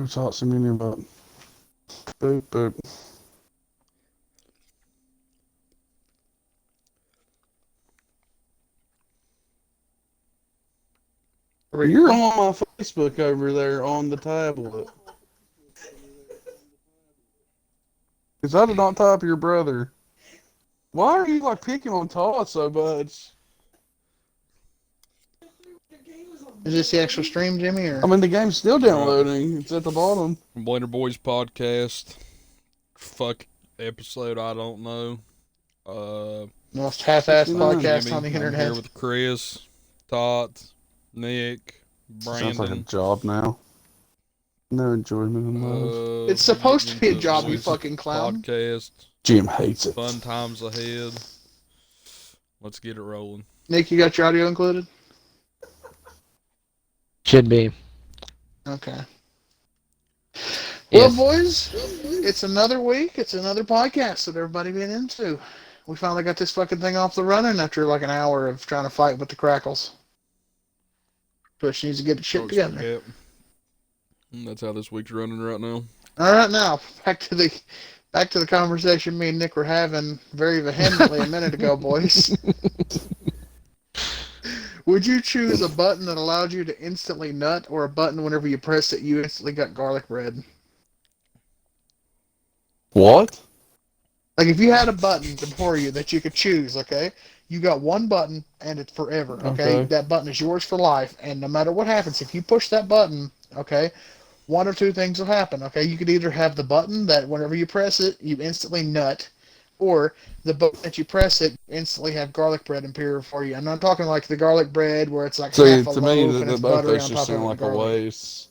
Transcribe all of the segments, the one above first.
Who taught some meaning about boop boop? You're on my Facebook over there on the tablet. Because I did not type your brother. Why are you like picking on Todd so much? Is this the actual stream, Jimmy? Or? I mean, the game's still downloading. It's at the bottom. Blender Boys podcast. Fuck episode, I don't know. Most half-assed podcast Jimmy, on the I'm internet. here with Chris, Todd, Nick, Brandon. Sounds like a job now. No enjoyment in life. It's supposed to be a job, you fucking clown. Podcast. Jim hates it. Fun times ahead. Let's get it rolling. Nick, you got your audio included? Should be. Okay. Yes. Well, boys, it's another week. It's another podcast that everybody been into. We finally got this fucking thing off the running after like an hour of trying to fight with the crackles. Push needs to get the shit together. Yep. That's how this week's running right now. All right, now back to the conversation me and Nick were having very vehemently a minute ago, boys. Would you choose a button that allowed you to instantly nut, or a button whenever you pressed it, you instantly got garlic bread? What? Like if you had a button before you that you could choose, okay? You got one button and it's forever, okay? That button is yours for life, and no matter what happens, if you push that button, okay, one or two things will happen, okay? You could either have the button that whenever you press it, you instantly nut, or the button that you press it, instantly have garlic bread appear for you. I'm not talking like the garlic bread where it's like half a loaf and it's buttery on top of like the a garlic. waste.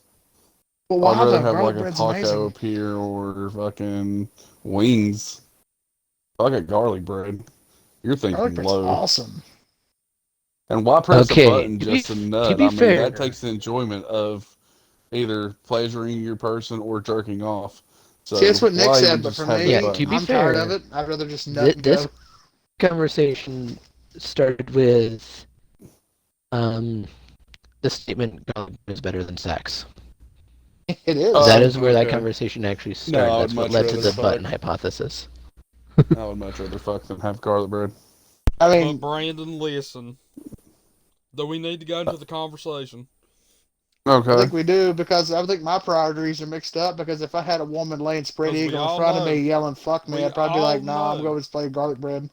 Well, why I'd rather the have garlic like a bread's taco amazing. appear or fucking wings. I got garlic bread. You're thinking Garlic bread's low. awesome. And why press Okay, a button to just be- to nut? to be I mean, fair- that takes the enjoyment of either pleasuring your person or jerking off. So See, that's what Nick why said, even but just for have me, the Yeah, button? to be I'm tired fair, of it. I'd rather just nut and this go. conversation started with the statement "garlic is better than sex." It is. That is where that okay. conversation actually No, started. I would That's what much led to rather the button fuck. hypothesis. I would much rather fuck than have garlic bread. I But mean, Brandon, listen. Do we need to go into the conversation? I Okay. think we do, because I think my priorities are mixed up, because if I had a woman laying spread Because we eagle in all front of know. me yelling "fuck me," We I'd probably be like, all "Nah, I'm know. going to play garlic bread."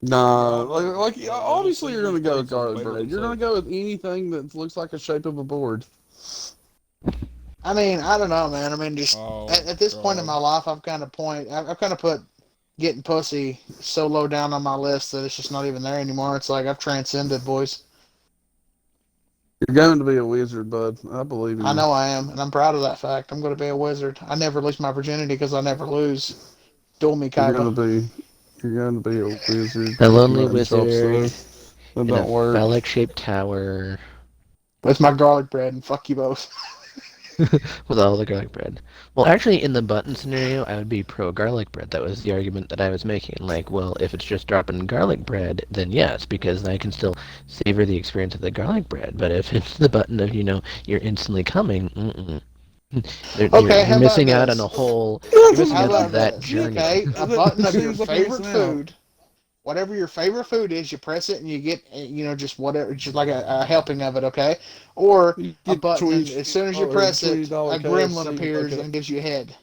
Nah, Yeah, like obviously you're gonna go with garlic better bread. than You're gonna sex. go with anything that looks like a shape of a board. I mean, I don't know, man. I mean, just Oh, at this point in God. my life, I've kind of put getting pussy so low down on my list that it's just not even there anymore. It's like I've transcended, boys. You're going to be a wizard, bud. I believe in you. I know I am, and I'm proud of that fact. I'm going to be a wizard. I never lose my virginity because I never lose. Duel me, You're Kaiba. gonna be a wizard. A lonely Nut and chop wizard stuff. That in don't a work. phallic-shaped tower With my garlic bread, and fuck you both. with all the garlic bread. Well, actually, in the button scenario, I would be pro garlic bread. That was the argument that I was making. Like, well, if it's just dropping garlic bread, then yes, because I can still savor the experience of the garlic bread. But if it's the button of, you're instantly coming, Okay, how you're missing about out on this? a whole. You're missing How out on about that this? journey. Okay, a button of your Seems like I'm favorite missing out. food. Whatever your favorite food is, you press it and you get, just whatever, just like a helping of it, okay? Or You a get button, and 20 as soon as you or press it, $20 a gremlin KFC appears with and gives you a head.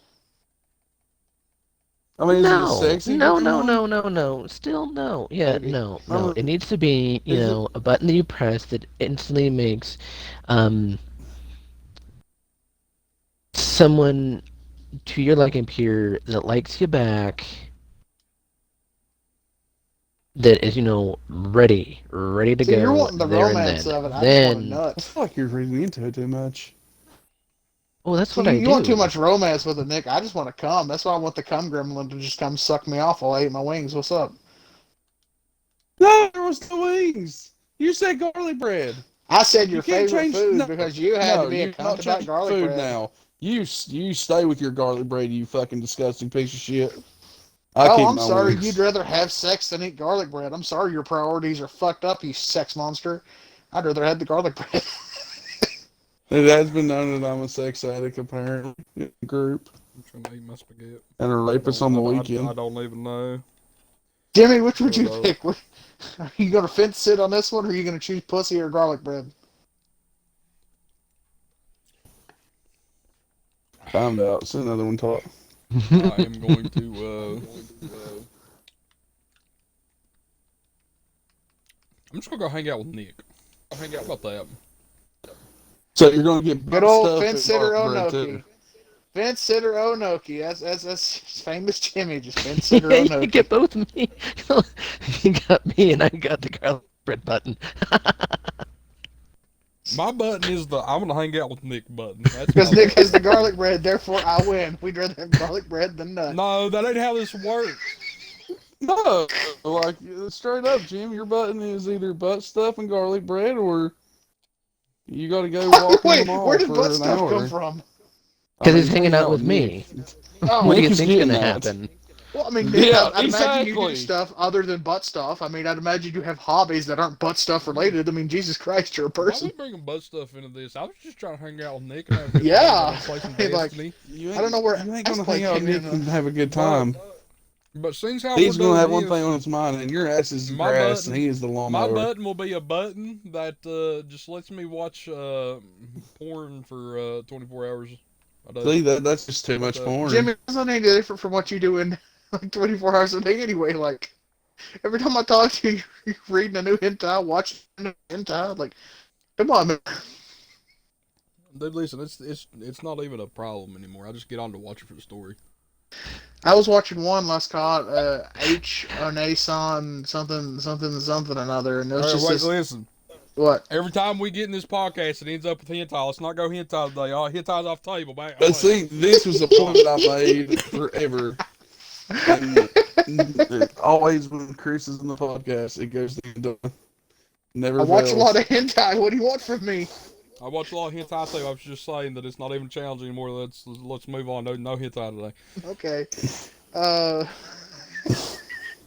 I mean, is it No, sexy? no, looking no, one? no, no, no. Still no. Yeah, Maybe. no. Oh, It needs to be, is it- a button that you press that instantly makes someone to your liking peer that likes you back, that is, ready to See, go you're wanting the there and romance then. of it. I just want a Then, I nut. feel like you're reading into it too much. oh, that's See, what I you do. want too much romance with it, Nick. I just want to come. That's why I want the cum gremlin to just come suck me off while I eat my wings. What's up? No, there was the wings. You said garlic bread. I said your You can't favorite change- food no, because you had to be a you're cunt not about changing garlic food bread. now. You stay with your garlic bread, you fucking disgusting piece of shit. I Oh, keep I'm my sorry. wings. You'd rather have sex than eat garlic bread. I'm sorry. Your priorities are fucked up, you sex monster. I'd rather have the garlic bread. It has been known that I'm a sex addict, apparently, in the group. I'm trying to eat my spaghetti. And a rapist on the weekend. I don't even know. Jimmy, which would But, you pick? Are you going to fence sit on this one, or are you going to choose pussy or garlic bread? Found out. It's another one talk. I am going to. I'm just gonna go hang out with Nick. How about that? So you're gonna get Good butt old stuff fence and sitter garlic bread Onoki. too. Fence sitter Onoki. That's famous Jimmy. Just fence sitter Yeah, Onoki. you get both of me. You got me, and I got the garlic bread button. My button is the I'm gonna hang out with Nick button. That's Because my Nick button. has the garlic bread, therefore I win. We'd rather have garlic bread than nut. No, that ain't how this works. No, like straight up, Jim. Your button is either butt stuff and garlic bread, or you got to go walk in the Wait, where mall did butt for an stuff come hour. from? I Because mean, he's hanging out with Nick. me. Oh, What do Nick you is think's getting gonna that. happen? well, I mean, Nick, Yeah, I'd imagine you do exactly. stuff other than butt stuff. I mean, I'd imagine you have hobbies that aren't butt stuff related. I mean, Jesus Christ, you're a Why person. are we bringing butt stuff into this? I was just trying to hang out with Nick and have a good time. Yeah. Play some I mean, like, Destiny. I don't know where You ain't ass gonna play hang out with came Nick in. and have a good But time. since how we're He's gonna doing have one thing this, on his mind, and your ass is the my grass, and button, he is the my lawnmower. button will be a button that just lets me watch porn for 24 hours a day. See, that's just too much porn. Jimmy, it's not any different from what you do in like 24 hours a day anyway. Like, every time I talk to you, you're reading a new hentai, watching a new hentai. Like, come on, man. Dude, listen, it's not even a problem anymore. I just get on to watch it for the story. I was watching one last called H Onason something another, and it was All right, just wait, this. listen. What? Every time we get in this podcast, it ends up with hentai. Let's not go hentai today. Oh, hentai's off the table. Back. But see, this was a point that I made forever, and always when Chris is in the podcast, it goes into never I watch a lot fails. of hentai. What do you want from me? I watch a lot of hentai too. I was just saying that it's not even challenging anymore. Let's move on. No hentai today. Okay.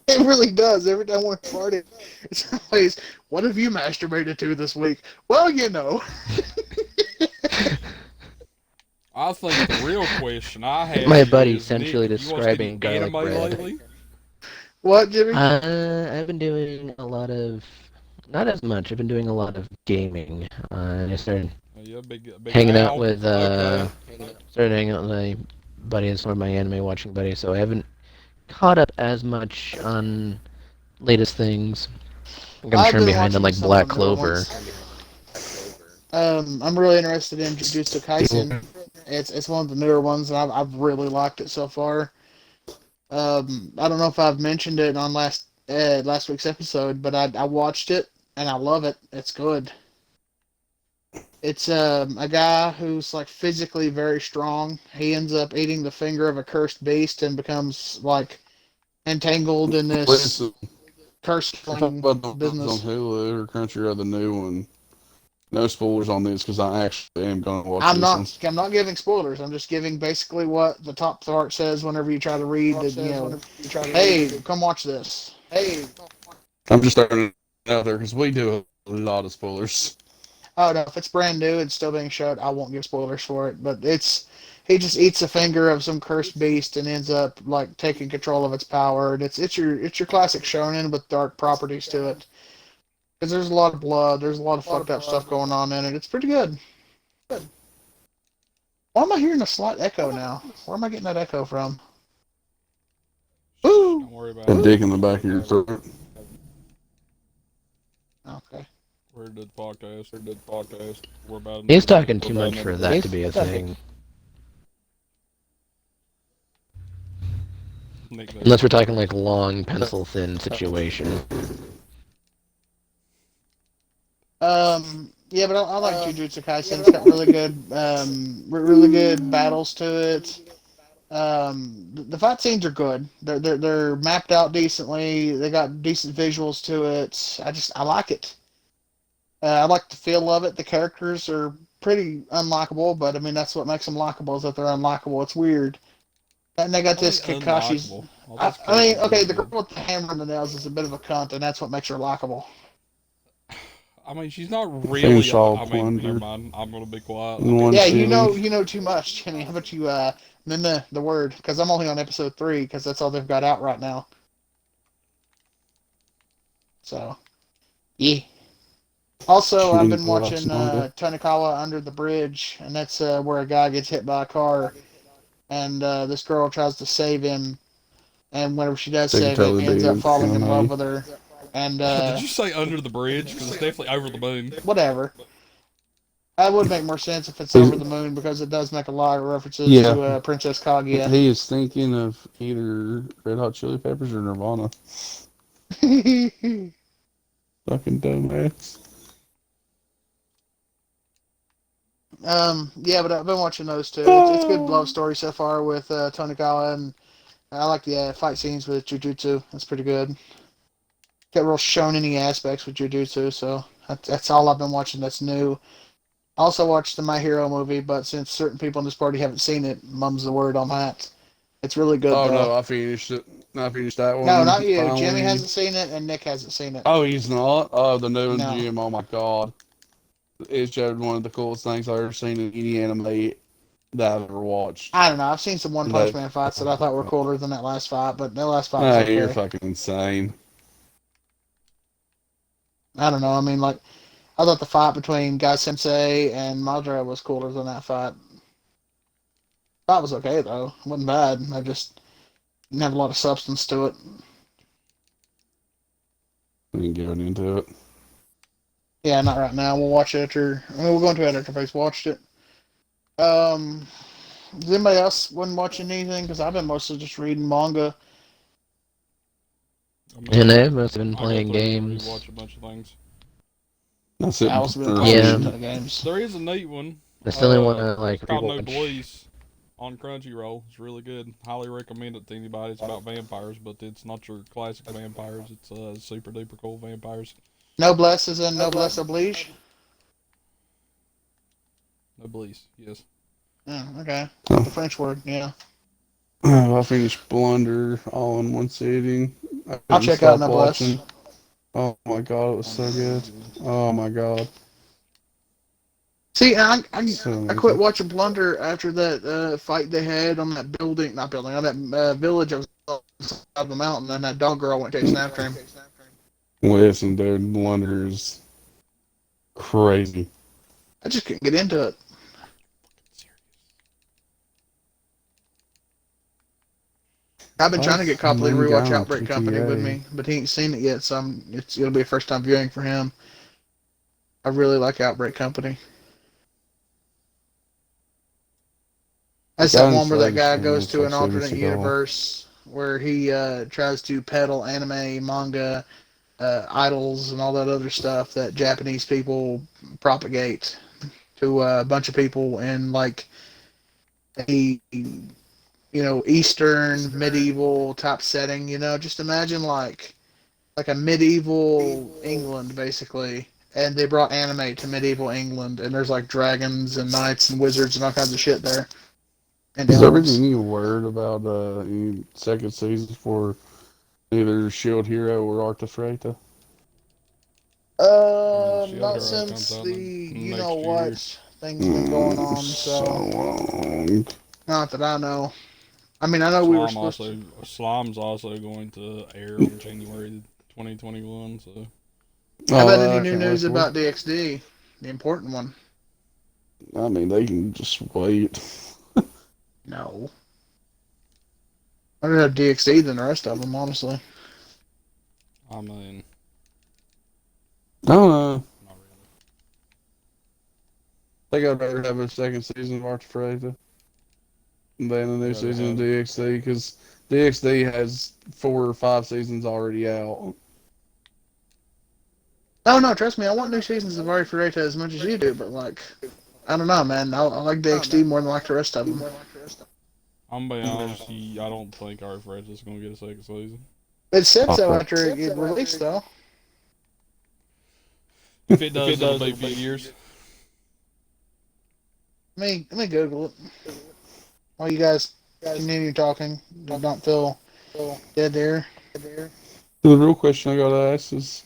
It really does. Every time we're partying, it's always, what have you masturbated to this week? Well, you know. I think the real question I have My is, buddy Nick, essentially have you watched any describing garlic anime bread. lately? What, Jimmy? I've been doing a lot of, not as much. I've been doing a lot of gaming. I started Yeah, big hanging owl. out with Okay. started hanging out with my buddies, some of my anime watching buddies. So I haven't caught up as much on latest things. I'm I've turned been behind on watching like some Black of the newer Clover. ones. I'm really interested in Jujutsu Kaisen. It's one of the newer ones, and I've really liked it so far. I don't know if I've mentioned it on last week's episode, but I watched it and I love it. It's good. It's a guy who's like physically very strong. He ends up eating the finger of a cursed beast and becomes like entangled in this Listen, curse we're talking sling about the ones on business. Hulu or Country or the new one. No spoilers on this because I actually am going to watch I'm this one. not. I'm not giving spoilers. I'm just giving basically what the top part says whenever you try to read. Hey, come watch this. I'm just throwing it out there because we do a lot of spoilers. Oh no, if it's brand new and still being showed, I won't give spoilers for it. But he just eats a finger of some cursed beast and ends up like taking control of its power. And it's your classic shonen with dark properties to it. Because there's a lot of blood, there's a lot of fucked up stuff going on in it. It's pretty good. Why am I hearing a slight echo now? Where am I getting that echo from? Woo! Don't worry about A it. dick in the back of your throat. Okay. We're a good podcast. We're about. He's talking too much for that to be a thing. Nick, Unless we're talking like long, pencil thin situation. Yeah, but I like Jujutsu Kaisen. It's got really good battles to it. The fight scenes are good. They're mapped out decently. They got decent visuals to it. I like it. I like the feel of it. The characters are pretty unlikable, but I mean that's what makes them likable is that they're unlikable. It's weird. And they got this Kakashi's. I mean, okay, the girl with the hammer and the nails is a bit of a cunt, and that's what makes her likable. I mean, she's not really. Finish all I mean, never plunder mind. I'm gonna be quiet. I in can't one Yeah, say sitting. nothing. you know too much, Jimmy. How about you name the word? Because I'm only on episode 3, because that's all they've got out right now. So, yeah. Also, I've been watching Tanakawa Under the Bridge, and that's where a guy gets hit by a car, and this girl tries to save him, and whenever she does They could save him, totally he ends up be falling in love anime. with her, and Did you say under the bridge? Because it's definitely over the moon. whatever. That would make more sense if it's He's, over the moon, because it does make a lot of references yeah, to Princess Kaguya. he is thinking of either Red Hot Chili Peppers or Nirvana. Fucking dumbass. Yeah, but I've been watching those two. It's good love story so far with Tonikawa, and I like the fight scenes with Jujutsu. That's pretty good. Got real shonen-y aspects with Jujutsu, so that's all I've been watching that's new. I also watched the My Hero movie, but since certain people in this party haven't seen it, mum's the word on that. It's really good, Oh though. no, I finished it. I finished that No, one not you. Jimmy finally. hasn't seen it, and Nick hasn't seen it. Oh, he's not. Oh, the new No. gym. Oh my god, it showed one of the coolest things I've ever seen in any anime that I've ever watched. I don't know. I've seen some One Punch That. Man fights that I Oh thought were my cooler than that last fight, but that last fight was god. You're okay. fucking insane. I don't know. I mean, like, I thought the fight between Guy Sensei and Madara was cooler than that fight. Fight was okay though. It wasn't bad. I just didn't have a lot of substance to it. We ain't getting into it. Yeah, not right now. We'll watch it after. I mean, we'll go into it after Face watched it. Does anybody else wasn't watching anything? Because I've been mostly just reading manga. I mean, And I've mostly been I go playing through and games. rewatch a bunch of things. That's Yeah, it. I also been Or playing a Yeah. shit ton reading. of games. There is a neat one. I still only want to like It's called No rewatch. Bois on Crunchyroll. It's really good. Highly recommend it to anybody. It's about vampires, but it's not your classic vampires. It's super duper cool vampires. Noblesse is in Noblesse Oblige. No Bois, yes. Yeah, okay. Oh. The French word, yeah. I finished Blunder all in one sitting. I I'll couldn't check out stop Noblesse. watching. Oh my god, it was so good. Oh my god, See, so I quit amazing. watching Blunder after that fight they had on that building, not building, on that village that was on the mountain, and that dog girl went chasing after him. Listen, dude, Blunder is crazy. I just couldn't get into it. I've been trying to get Copley to Main guy rewatch on Outbreak Company with GTA. me, but he ain't seen it yet, so it'll be a first time viewing for him. I really like Outbreak Company. That's that Guy one where that inside is guy from goes looks to like an Steven alternate Seagal. universe where he tries to peddle anime, manga, idols, and all that other stuff that Japanese people propagate to a bunch of people in like a Eastern medieval type setting. Just imagine like a medieval England basically. And they brought anime to medieval England, and there's like dragons and knights and wizards and all kinds of shit there, and Has there been elves. any word about any second season for either Shield Hero or Art of Freyta? Shield Not Hero comes since out the next year. what thing's been going on, So so long. not that I know. I mean, I know we were Slime supposed to. also Slime's also going to air on January 2021. So How Oh, about any I new can't wait news for. about DXD? The important one. I mean, they can just wait. No. I'd rather have DXD than the rest of them, honestly. I mean, I don't know. not really. I think I'd rather have a second season of Art of Freyta than a new Rather season of have DXD because DXD has 4 or 5 seasons already out. Oh no, trust me, I want new seasons of Ari Ferreira as much as you do, but I don't know, man. I like DXD more than I like the rest of them. I'm gonna be honest. I don't think our Fred's is gonna get a second season. It said so Oh, after it get released, though. If it does, it'll be a few years. Let me Google it while you guys continue talking. Don't feel dead there. the real question I gotta ask is,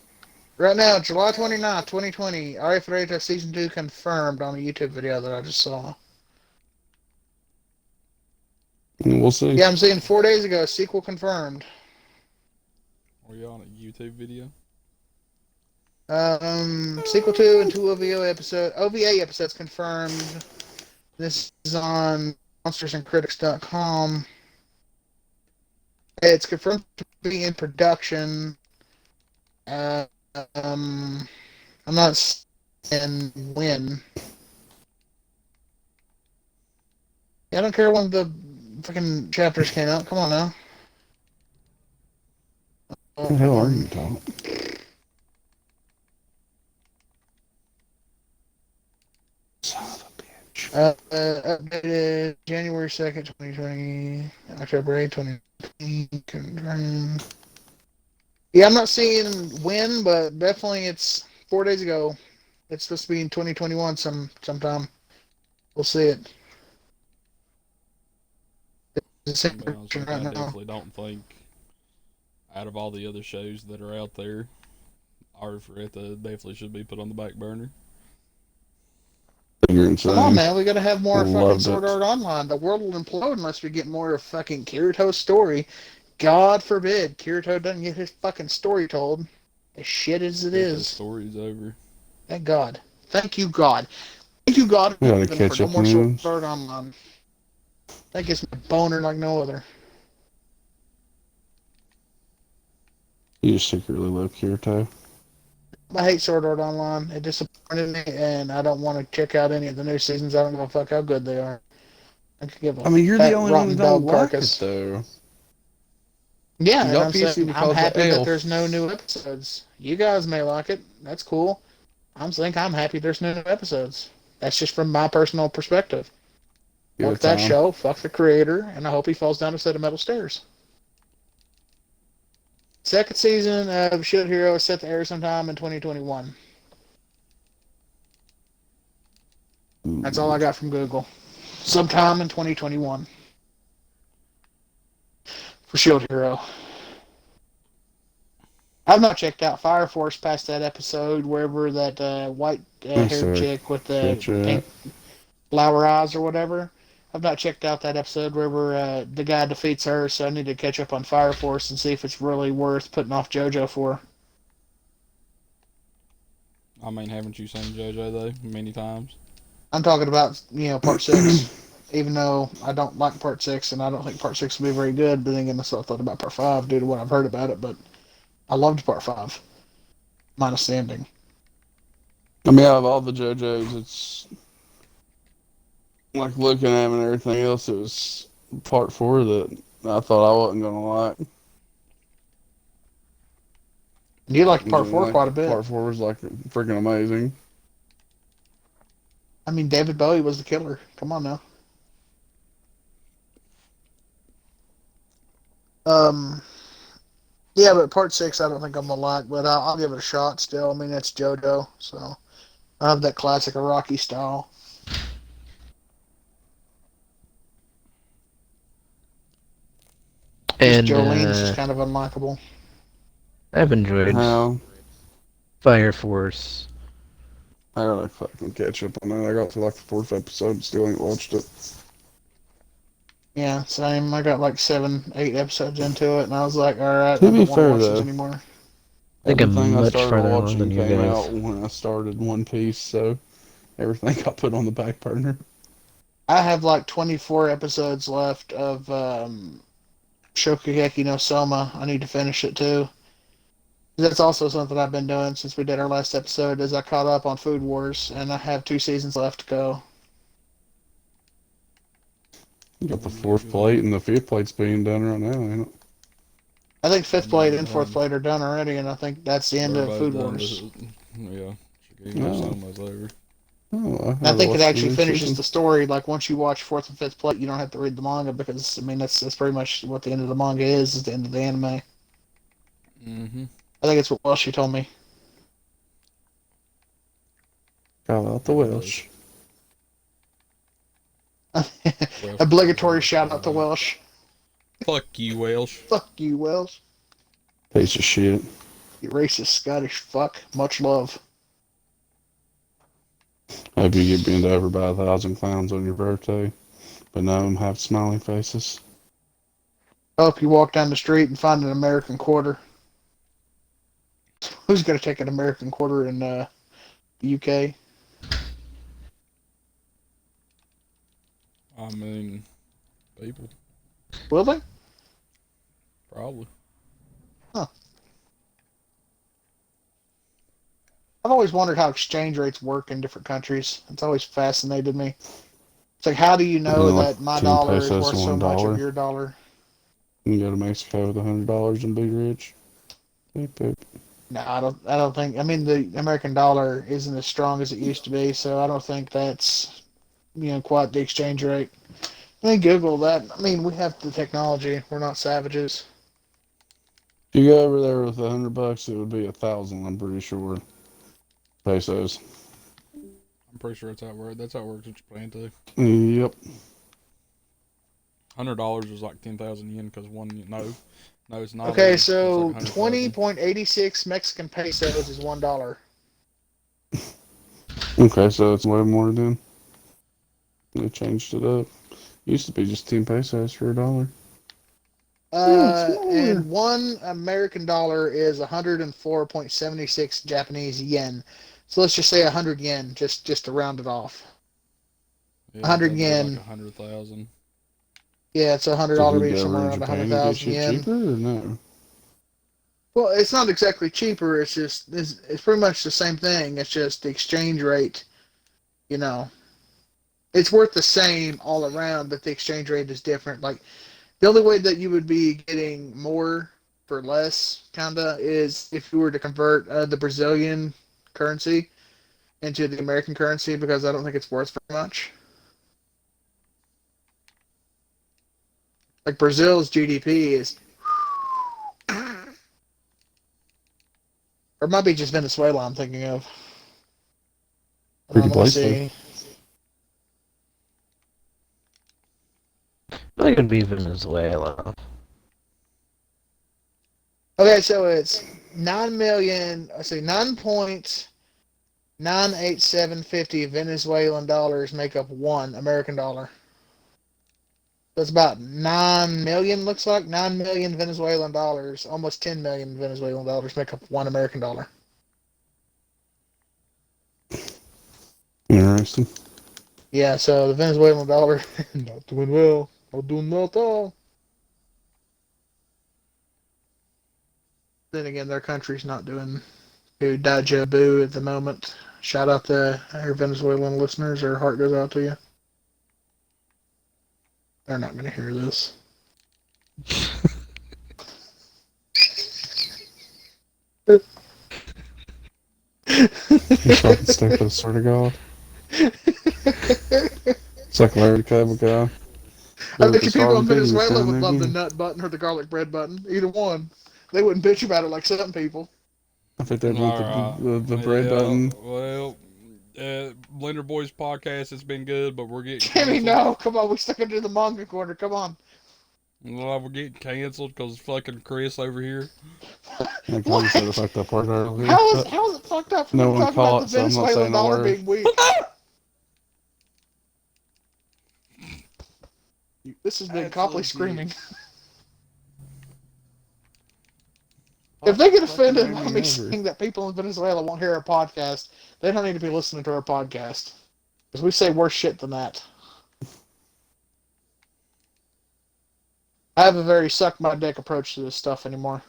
Right now, July 29th, 2020, Arifureta Season 2 confirmed on a YouTube video that I just saw. We'll see. Yeah, I'm seeing 4 days ago, sequel confirmed. Are you on a YouTube video? Sequel 2 and 2 OVA episodes confirmed. This is on monstersandcritics.com. It's confirmed to be in production. Uh, um, I'm not saying when. Yeah, I don't care when the fucking chapters came out. Come on now. What the hell are you talking? Son of a bitch. Updated January 2nd, 2020, October 8th, 2020. Confirmed. Yeah, I'm not seeing when, but definitely it's 4 days ago. It's supposed to be in 2021 sometime. We'll see it. It's I'll in be honest with production you, I right now. definitely don't think, out of all the other shows that are out there, Arifureta definitely should be put on the back burner. You're Come on, insane. man. We gotta have more fucking Loved Sword it. Art Online. The world will implode unless we get more of fucking Kirito's story. God forbid Kirito doesn't get his fucking story told. As shit as it Kirito's is. story's over. Thank God. Thank you, God. Thank you, God, We gotta for catch no up more on Sword those. Art Online. That gets me boner like no other. You just secretly love Kirito. I hate Sword Art Online. It disappointed me, and I don't want to check out any of the new seasons. I don't give a fuck how good they are. I could give a I mean, you're the fat, only one that rotten don't dog like it, carcass. though. Yeah, You and got I'm PC saying I'm because of happy that there's no Elf. new episodes. You guys may like it. That's cool. I'm happy there's no new episodes. That's just from my personal perspective. Give Fuck it that time. show. Fuck the creator, and I hope he falls down a set of metal stairs. Second season of Shield Hero is set to air sometime in 2021. That's all I got from Google. Sometime in 2021 for Shield Hero. I've not checked out Fire Force past that episode, wherever that white I'm haired sorry. chick with the Catch up. pink flower eyes or whatever. I've not checked out that episode wherever the guy defeats her, so I need to catch up on Fire Force and see if it's really worth putting off JoJo for. I mean, haven't you seen JoJo though many times? I'm talking about, part 6. Even though I don't like part 6 and I don't think part 6 will be very good, but then again, that's what I thought about part 5 due to what I've heard about it, but I loved part 5, minus the ending. I mean, out of all the JoJo's, it's like looking at him and everything else. It was part 4 that I thought I wasn't gonna like. You liked part 4 Like quite a bit. part 4 was like freaking amazing. I mean, David Bowie was the killer. Come on now. Um, yeah, but part 6 I don't think I'm gonna like, but I'll give it a shot still. I mean, that's JoJo, so I have that classic Iraqi style. Just And Jolene's just kind of unlikable. I've enjoyed How Fire Force. I gotta fucking catch up on that. I got to like the 4th episode, still ain't watched it. Yeah, same. I got like 7, 8 episodes into it, and I was like, all right, To I be don't want to fair watch this though, anymore. I think I'm everything I much started farther along than watching you came guys. out when I started One Piece, so everything got put on the back burner. I have like 24 episodes left of Shokugeki no Soma. I need to finish it too. That's also something I've been doing since we did our last episode. Is I caught up on Food Wars, and I have 2 seasons left to go. You got the 4th plate and the 5th plate's being done right now, ain't it? I think 5th No, plate they're and 4th done. plate are done already, and I think that's the end They're of both Food done. Wars. Yeah, Shigeki no No. Soma's over. Oh, I And I had to think it watch the actually new finishes season. the story. Like once you watch 4th and 5th plate, you don't have to read the manga because I mean that's pretty much what the end of the manga is the end of the anime. Mm-hmm. I think it's what Welsh told me. Shout out the Welsh. Welsh Obligatory boys, shout out to Welsh. Fuck you, Welsh. Fuck you, Welsh. Piece of shit. You racist Scottish fuck. Much love. Hope you get bent over by 1,000 clowns on your birthday, but none of them have smiling faces. Hope you walk down the street and find an American quarter. Who's gonna take an American quarter in the UK? I mean, people Will they? probably. Huh. I've always wondered how exchange rates work in different countries. It's always fascinated me. It's like, how do you know Like that my 10 dollar is pesos worth to so much of $1. your dollar? You can go to Mexico with $100 and be rich. Beep, boop. No, I don't. I don't think. I mean, the American dollar isn't as strong as it used to be, so I don't think that's quite the exchange rate. I mean, Google that. I mean, we have the technology. We're not savages. If you go over there with $100, it would be 1,000. I'm pretty sure pesos. I'm pretty sure that's how it works in Japan too. Yep. $100 is like 10,000 yen because no, it's not. Okay, It's like so 100,000. 20.86 Mexican pesos is $1. Okay, so it's way more than they changed it up. Used to be just 10 pesos for $1. Yeah, it's smaller. And one American dollar is 104.76 Japanese yen. So let's just say 100 yen, just to round it off. Yeah, 100 that'd be like yen. 100,000. Yeah, it's So $100 can you be go over somewhere to around Japan and get 100,000 shit yen. cheaper or no? Well, it's not exactly cheaper. It's pretty much the same thing. It's just the exchange rate. You know, it's worth the same all around, but the exchange rate is different. Like the only way that you would be getting more for less, kinda, is if you were to convert the Brazilian currency into the American currency, because I don't think it's worth very much. Like Brazil's GDP is, or it might be just Venezuela I'm thinking of. Hold Pretty on, let me place though. see. I think it'd be Venezuela. Okay, so it's 9 million. I see 9.98750 Venezuelan dollars make up one American dollar. That's about 9 million. Looks like 9 million Venezuelan dollars, almost 10 million Venezuelan dollars make up one American dollar. Interesting. Yeah, so the Venezuelan dollar not doing well, not doing well at all. Then again, their country's not doing too daja boo at the moment. Shout out to our Venezuelan listeners. Our heart goes out to you. They're not going to hear this. You're fucking stupid, I swear to God. It's like Larry the Cable Guy. I Go with bet the you people in starving pig and Venezuela stand would there love the again. nut button or the garlic bread button. Either one. They wouldn't bitch about it like some people. I think they'd want All the right. bread Yeah. button. Well, Blender Boys podcast has been good, but we're getting Jimmy, canceled. no. Come on, we stuck into the manga corner. Come on. Well, we're getting canceled because fucking Chris over here. Like I just said the What? fucked up part earlier, How is but how is it fucked up for me no to one talk about the caught, so I'm not Venezuelan saying a dollar word. being weak? This has been Copley screaming. If they get offended by me saying that people in Venezuela won't hear our podcast, they don't need to be listening to our podcast. Because we say worse shit than that. I have a very suck my dick approach to this stuff anymore.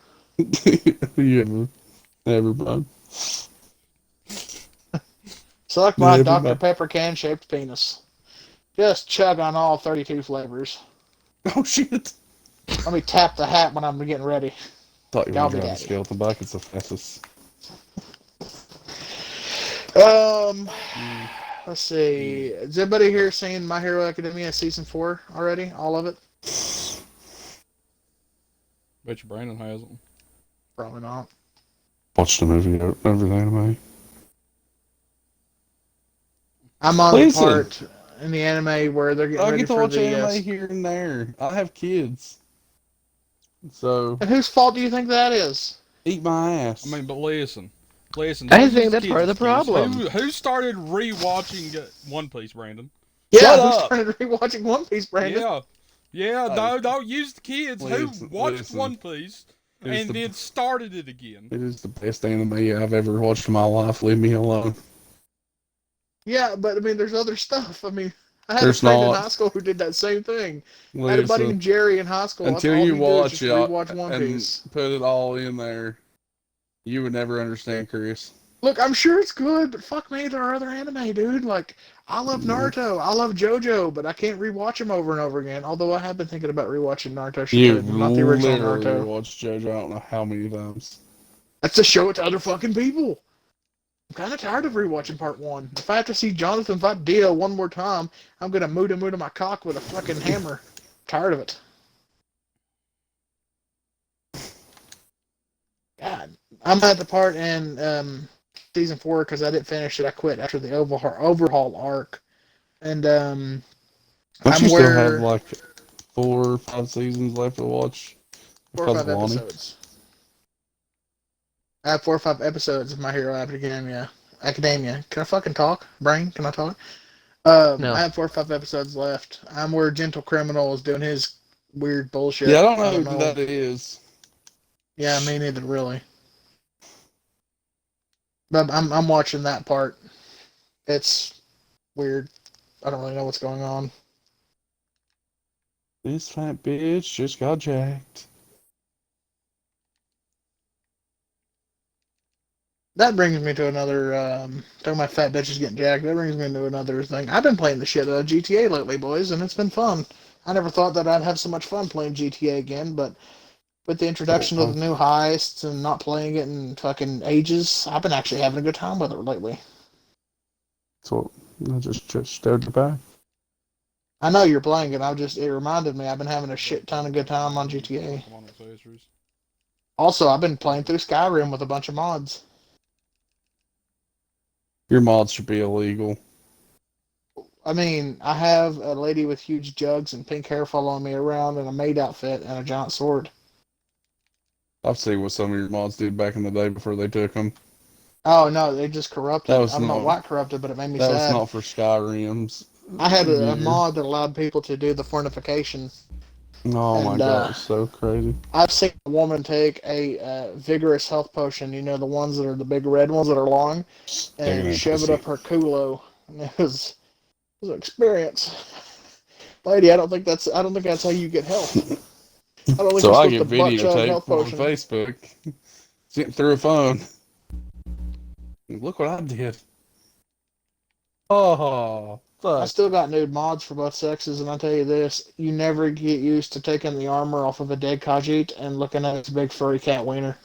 Yeah, everybody. Suck my Dr. Everybody. Pepper can shaped penis. Just chug on all 32 flavors. Oh shit! Let me tap the hat when I'm getting ready. Thought you were I'll be gonna drive a daddy. skeleton bike. It's the fastest. Let's see. Is everybody here seen My Hero Academia season 4 already? All of it? Bet you Brandon hasn't. Probably not. Watched the movie, every anime. I'm on the Listen, part in the anime where they're getting I ready get to for watch the. anime here and there. I have kids, so And whose fault do you think that is? Eat my ass. I mean, but listen. I Don't think use the that's part kids' of the excuse. problem. Who started rewatching One Piece, Brandon? Yeah, Shut who up. started rewatching One Piece, Brandon? Yeah. Yeah, Hey, no, don't use the kids. Who watched listen. One Piece It is and the then started it again? it is the best anime I've ever watched in my life. Leave me alone. Yeah, but I mean, there's other stuff. I mean, I had a There's friend in not. high school who did that same thing. I had a buddy Listen. named Jerry in high school. That's Until all you he did is watch just it rewatch One and Piece. put it all in there, you would never understand, Chris. Look, I'm sure it's good, but fuck me, there are other anime, dude. Like, I love Naruto, I love JoJo, but I can't rewatch them over and over again. Although I have been thinking about rewatching Naruto You've Shippuden, not the original literally Naruto. watched JoJo I don't know how many times. That's to show it to other fucking people. I'm kind of tired of rewatching part one. If I have to see Jonathan fight Dio one more time, I'm gonna muda my cock with a fucking hammer. Tired of it. God, I'm at the part in season 4 because I didn't finish it. I quit after the overhaul arc, and Don't I'm you still have where like 4 or 5 seasons left to watch? 4 or Because 5 of Lonnie? episodes. I have 4 or 5 episodes of My Hero Academia. Academia. Can I fucking talk? Brain, can I talk? I No. have 4 or 5 episodes left. I'm where Gentle Criminal is doing his weird Yeah, I bullshit. don't I know don't who know. that is. Yeah, me neither, really. But I'm watching that part. It's weird. I don't really know what's going on. This fat bitch just got jacked. That brings me to another. Talking about fat bitches getting jacked. That brings me to another thing. I've been playing the shit out of GTA lately, boys, and it's been fun. I never thought that I'd have so much fun playing GTA again, but with the Oh, introduction of the new heists and not playing it in fucking ages, I've been actually having a good time with it lately. so I just stared you back. I know you're playing it. It reminded me I've been having a shit ton of good time on GTA. Come on, accessories. Also, I've been playing through Skyrim with a bunch of mods. Your mods should be illegal. I mean, I have a lady with huge jugs and pink hair following me around in a maid outfit and a giant sword. I've seen what some of your mods did back in the day before they took them. Oh no, they just That corrupted. was I don't know not what corrupted, but it made me that was sad. not for Skyrim's I had a gear. mod that allowed people to do the fornication, Oh my and god, it's so crazy. I've seen a woman take a vigorous health potion. You know, the ones that are the big red ones that are long, Taking and a shove it pussy. up her culo. And it was an experience. Lady, I don't think that's how you get health. I don't think So you're I supposed to get butt chug health videotaped on potion. Facebook, sitting through a phone. Look what I did. Oh, I fuck. still got nude mods for both sexes, and I tell you this, you never get used to taking the armor off of a dead Khajiit and looking at his big furry cat wiener.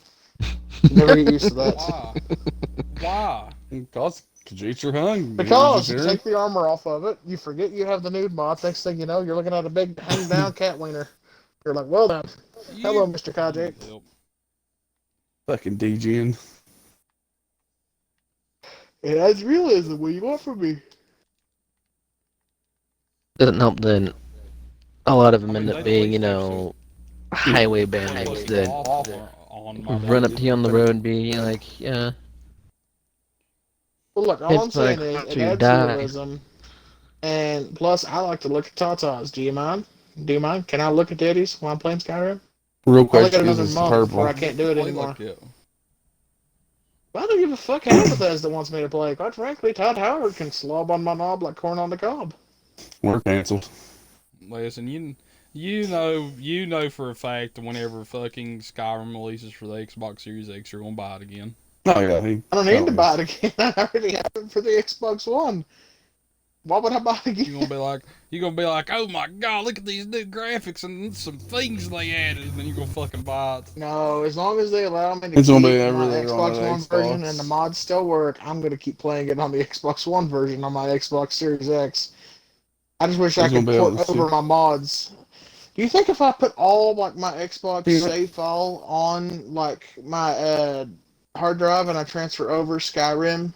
You never get used to that. Why? Why? Because Khajiits are hungry. Because you Vegetarian. take the armor off of it, you forget you have the nude mod. Next thing you know, you're looking at a big hang down cat wiener. You're like, well done. Hello, You Mr. Khajiit. need help. Fucking DGN. It adds realism. What do you want from me? Doesn't help then a lot of them I mean, end they up at being, least have some highway play bandits fucking that golf on my run up day. to you on the road and be like, yeah, Well, look, all hit I'm by a saying is car it to adds die. realism. And plus, I like to look at tatas. Do you mind? Do you mind? Can I look at titties while I'm playing Skyrim? Real I only quick, got is another this month before purple? I can't do it Play anymore. like it. I don't give a fuck how Bethesda wants me to play. Quite frankly, Todd Howard can slob on my knob like corn on the cob. We're canceled. Listen, you know for a fact that whenever fucking Skyrim releases for the Xbox Series X, you're gonna buy it again. Oh yeah, he. I don't need to Oh, buy it again. I already have it for the Xbox One. Why would I buy it You're again? gonna be like, oh my god, look at these new graphics and some things they added, and then you're gonna fucking buy it. No, as long as they allow me to it's gonna be keep my everywhere on Xbox that One version and the Xbox. mods still work, I'm going to keep playing it on the Xbox One version on my Xbox Series X. I just wish I He's gonna could be able port to see. over my mods. Do you think if I put all like my Xbox Yeah. save file on like my hard drive and I transfer over Skyrim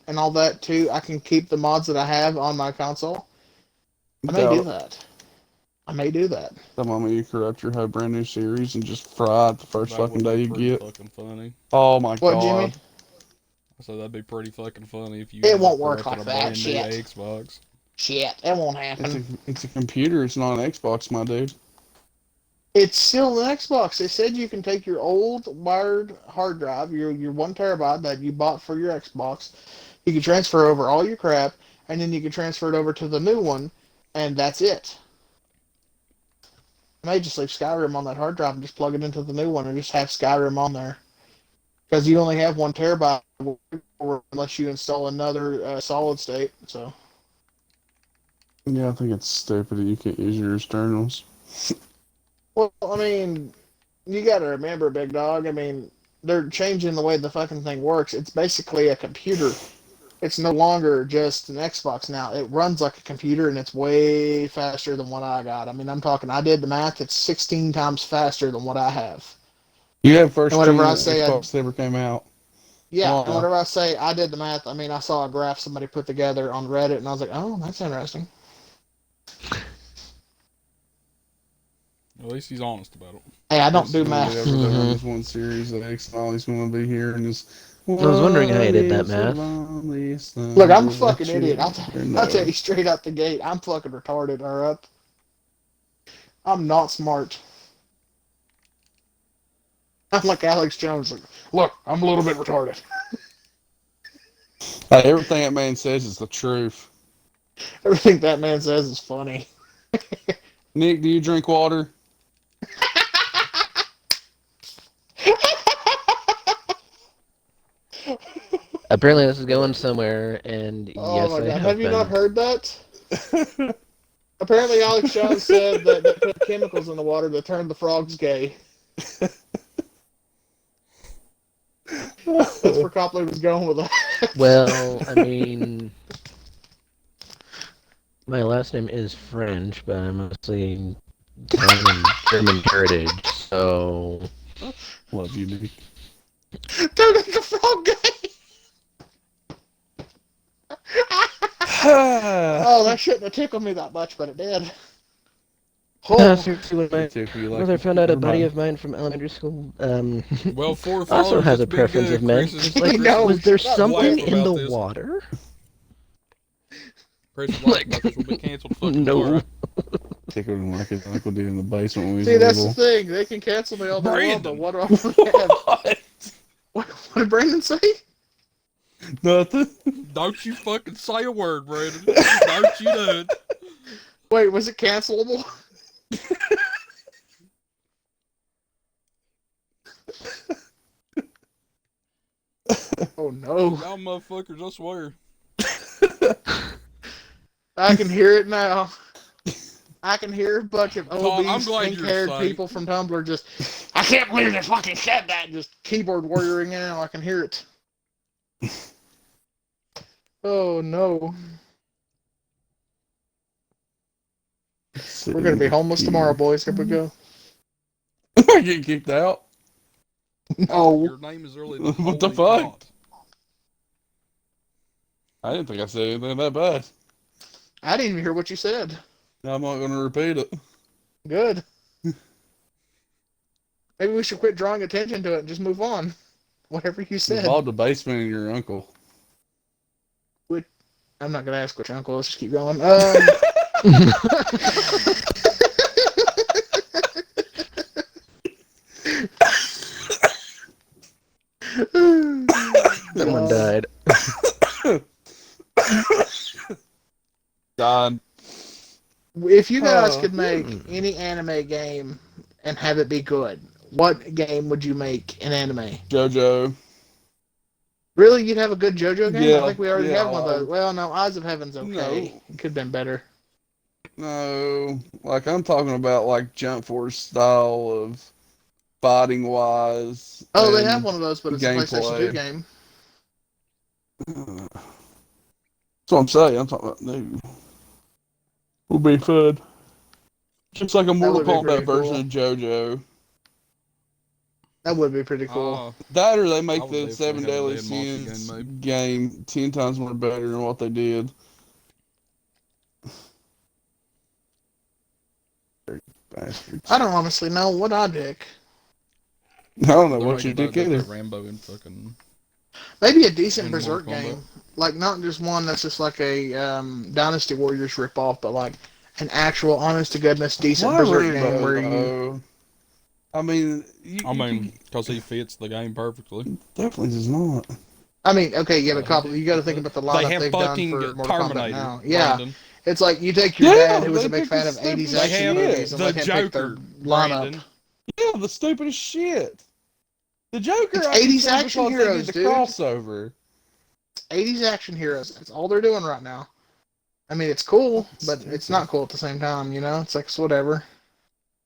and all that too, I can keep the mods that I have on my console? I may do Doubt that. I may do that. The moment you corrupt your whole brand new series and just fry it the first That fucking would day be you pretty get. fucking funny. Oh my What, Jimmy? god. So that'd be pretty fucking funny if you It ended up won't work corrupting like a that. brand new Shit. Xbox. Shit. It won't It's a happen. it's a computer, it's not an Xbox, my dude. It's still an Xbox. They said you can take your old wired hard drive, your 1 terabyte that you bought for your Xbox, you can transfer over all your crap, and then you can transfer it over to the new one, and that's it. I may just leave Skyrim on that hard drive and just plug it into the new one and just have Skyrim on there. Because you only have 1 terabyte unless you install another solid state. So. Yeah, I think it's stupid that you can't use your externals. Well, I mean, you got to remember, big dog. I mean, they're changing the way the fucking thing works. It's basically a computer. It's no longer just an Xbox now. It runs like a computer, and it's way faster than what I got. I mean, I'm talking. I did the math. It's 16 times faster than what I have. You have And first whenever gen I say Xbox that ever came out. Come yeah, on and now. whenever I say I did the math, I mean I saw a graph somebody put together on Reddit, and I was like, oh, that's interesting. At least he's honest about it. Hey, I don't Chris do is only math. ever there on Hmm. this one series. X and all he's going to be here and just. I was wondering how you What did that is the math. loneliest Look, I'm a number fucking that idiot. you ever I'll tell know? you straight out the gate. I'm fucking retarded. All right, I'm not smart. I'm like Alex Jones. Like, look, I'm a little bit retarded. Hey, everything that man says is the truth. Everything that man says is funny. Nick, do you drink water? Apparently, this is going somewhere, and Oh yes, my I god, have have you not been. heard that? Apparently, Alex Jones said that they put chemicals in the water that turned the frogs gay. That's where Copley was going with that. Well, I mean, my last name is French, but I'm mostly Italian and German heritage, so Love you, Nick. Turned the frog gay. Oh, that shouldn't have tickled me that much, but it did. Oh, seriously, when It my took you like brother found out a buddy everybody. of mine from elementary school, Well, for also fathers, has it's a been preference good. of men. Chris It's like, is no, was there shut up, something laughing in about the this. water? Chris is laughing about this. We'll be canceled fucking No. tomorrow. Tickled him like his uncle did in the basement when he see, was that's the little. thing. They can cancel me all they want, but Brandon! what do I really have? What? What did Brandon say? Nothing. Don't you fucking say a word, Brandon. Don't you do it. Wait, was it cancelable? Oh no. Y'all motherfuckers, I swear. I can hear it now. I can hear a bunch of Todd, I'm obese, glad you're pink-haired safe. people from Tumblr just, I can't believe they fucking said that. Just keyboard warrioring now. I can hear it. Oh no. We're gonna be homeless tomorrow, boys. Here we go. I get kicked out. No. Your name is early than What the Holy fuck? God. I didn't think I said anything that bad. I didn't even hear what you said. I'm not going to repeat it. Good. Maybe we should quit drawing attention to it and just move on. Whatever you said. Involved the basement and your uncle. I'm not gonna ask which uncle. Let's just keep going. Someone died. God. If you guys could Hmm. make any anime game and have it be good, what game would you make an anime? JoJo. Really, you'd have a good JoJo game? I Yeah. think we already Yeah. have one of those. Well, no, Eyes of Heaven's okay. No. It could have been better. No. Like, I'm talking about, like, Jump Force style of fighting wise. Oh, they have one of those, but it's a PlayStation 2 gameplay. game. That's what I'm saying. I'm talking about new. Will be fun. Just like a Mortal would be Kombat pretty version cool. of JoJo. That would be pretty cool. That or they I make would the definitely Seven have a Deadly Dead Monster Sins game made. game 10 times more better than what they did. Bastards. I don't honestly know what I pick. I don't know They're what you making dick either. put Rambo in fucking Maybe a decent in Mortal Berserk Kombat. game. Like, not just one that's just like a Dynasty Warriors ripoff, but like an actual, honest to goodness, decent Why Berserk game Rambo, where you. though? I mean, I you mean, could, because he fits the game perfectly. definitely does not. I mean, okay, yeah, but He couple. did. You got to think about the They lineup have they've done for fucking Mortal Kombat Terminator, now. Yeah, Brandon. it's like you take your Yeah, dad, who was they a big picked the fan of '80s stupidest They action have movies, and the let him pick their Joker, lineup. Brandon. Yeah, the stupidest shit. The Joker, It's I can 80s see action because they heroes, did the dude. crossover. 80s action heroes. That's all they're doing right now. I mean, it's cool, but it's not cool at the same time. You know, it's like it's whatever.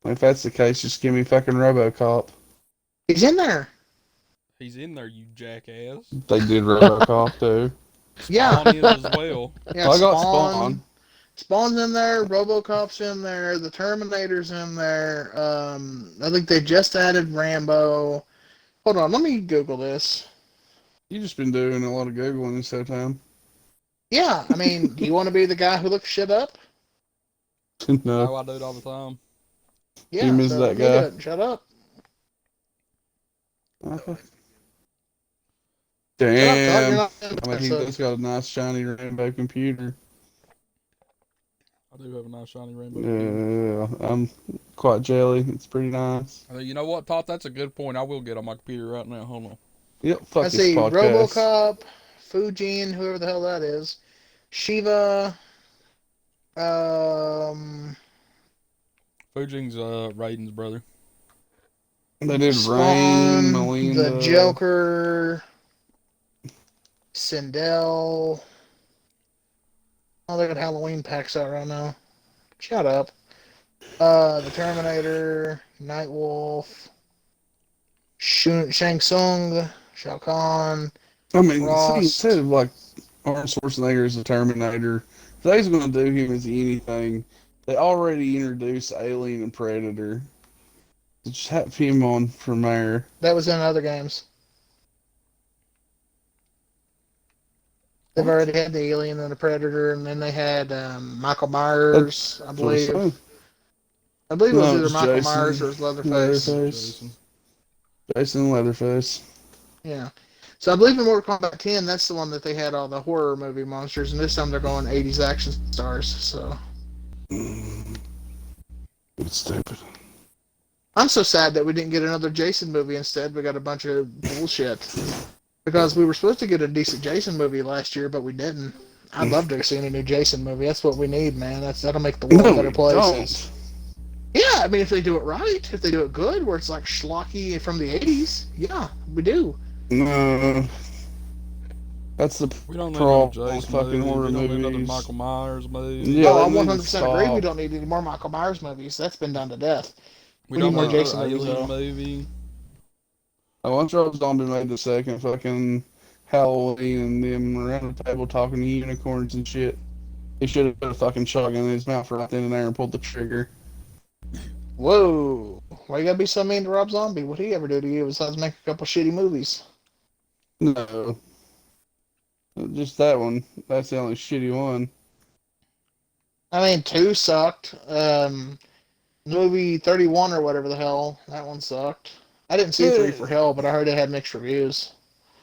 If that's the case, just give me fucking RoboCop. He's in there. He's in there, you jackass. They did RoboCop too. Yeah. Spawn is as well. Yeah, I got Spawn. Spawn. Spawn's in there. RoboCop's in there. The Terminator's in there. I think they just added Rambo. Hold on, let me Google this. You just been doing a lot of googling this whole time. Yeah, I mean, do you want to be the guy who looks shit up? No, Oh, I do it all the time. Yeah, you miss so that let me do guy. it. Shut up. Okay. Shut up, Todd. You're Damn. not in I mean, he so just got a nice shiny Rambo computer. I do have a nice shiny rainbow. Yeah, I'm quite jelly. It's pretty nice. You know what, Todd? That's a good point. I will get on my computer right now. Hold on. Yep, fuck Let's this see, podcast. RoboCop, Fujin, whoever the hell that is, Shiva, Fujin's Raiden's brother. They did Rain, Spawn, Melinda. the Joker, Sindel. Oh, they got Halloween packs out right now. Shut up. The Terminator, Nightwolf, Shang Tsung, Shao Kahn, I mean, Frost. instead of like Arnold Schwarzenegger as a Terminator, if they's going to do him as anything, they already introduced Alien and Predator. Just have him on from there. That was in other games. They've What? already had the Alien and the Predator, and then they had Michael Myers, I That's what I'm saying. believe. I believe it was No, either it's Michael Jason. Myers or it was Leatherface. Leatherface. Jason Leatherface. Yeah. So I believe in Mortal Kombat 10, that's the one that they had all the horror movie monsters, and this time they're going 80s action stars. So It's stupid. I'm so sad that we didn't get another Jason movie instead. We got a bunch of bullshit. Because we were supposed to get a decent Jason movie last year, but we didn't. I'd love to see a new Jason movie. That's what we need, man. That'll make the world a better place. Don't. Yeah, I mean, if they do it right, if they do it good, where it's like schlocky from the 80s, yeah, we do. No. That's the We don't need problem another with Jason fucking movie. horror We don't need another movies. Michael Myers movie. Yeah, Oh, I they need to 100% agree. We stop. don't need any more Michael Myers movies. That's been done to death. We We don't need more need Jason another movies, Alien though. movie. Once Rob Zombie made the second fucking Halloween and them around the table talking to unicorns and shit, he should have put a fucking shotgun in his mouth right then and there and pulled the trigger. Whoa. Why you gotta be so mean to Rob Zombie? What'd he ever do to you besides make a couple shitty movies? No. Just that one. That's the only shitty one. I mean, 2 sucked. Movie 31 or whatever the hell, that one sucked. I didn't see 3 for Hell, but I heard it had mixed reviews.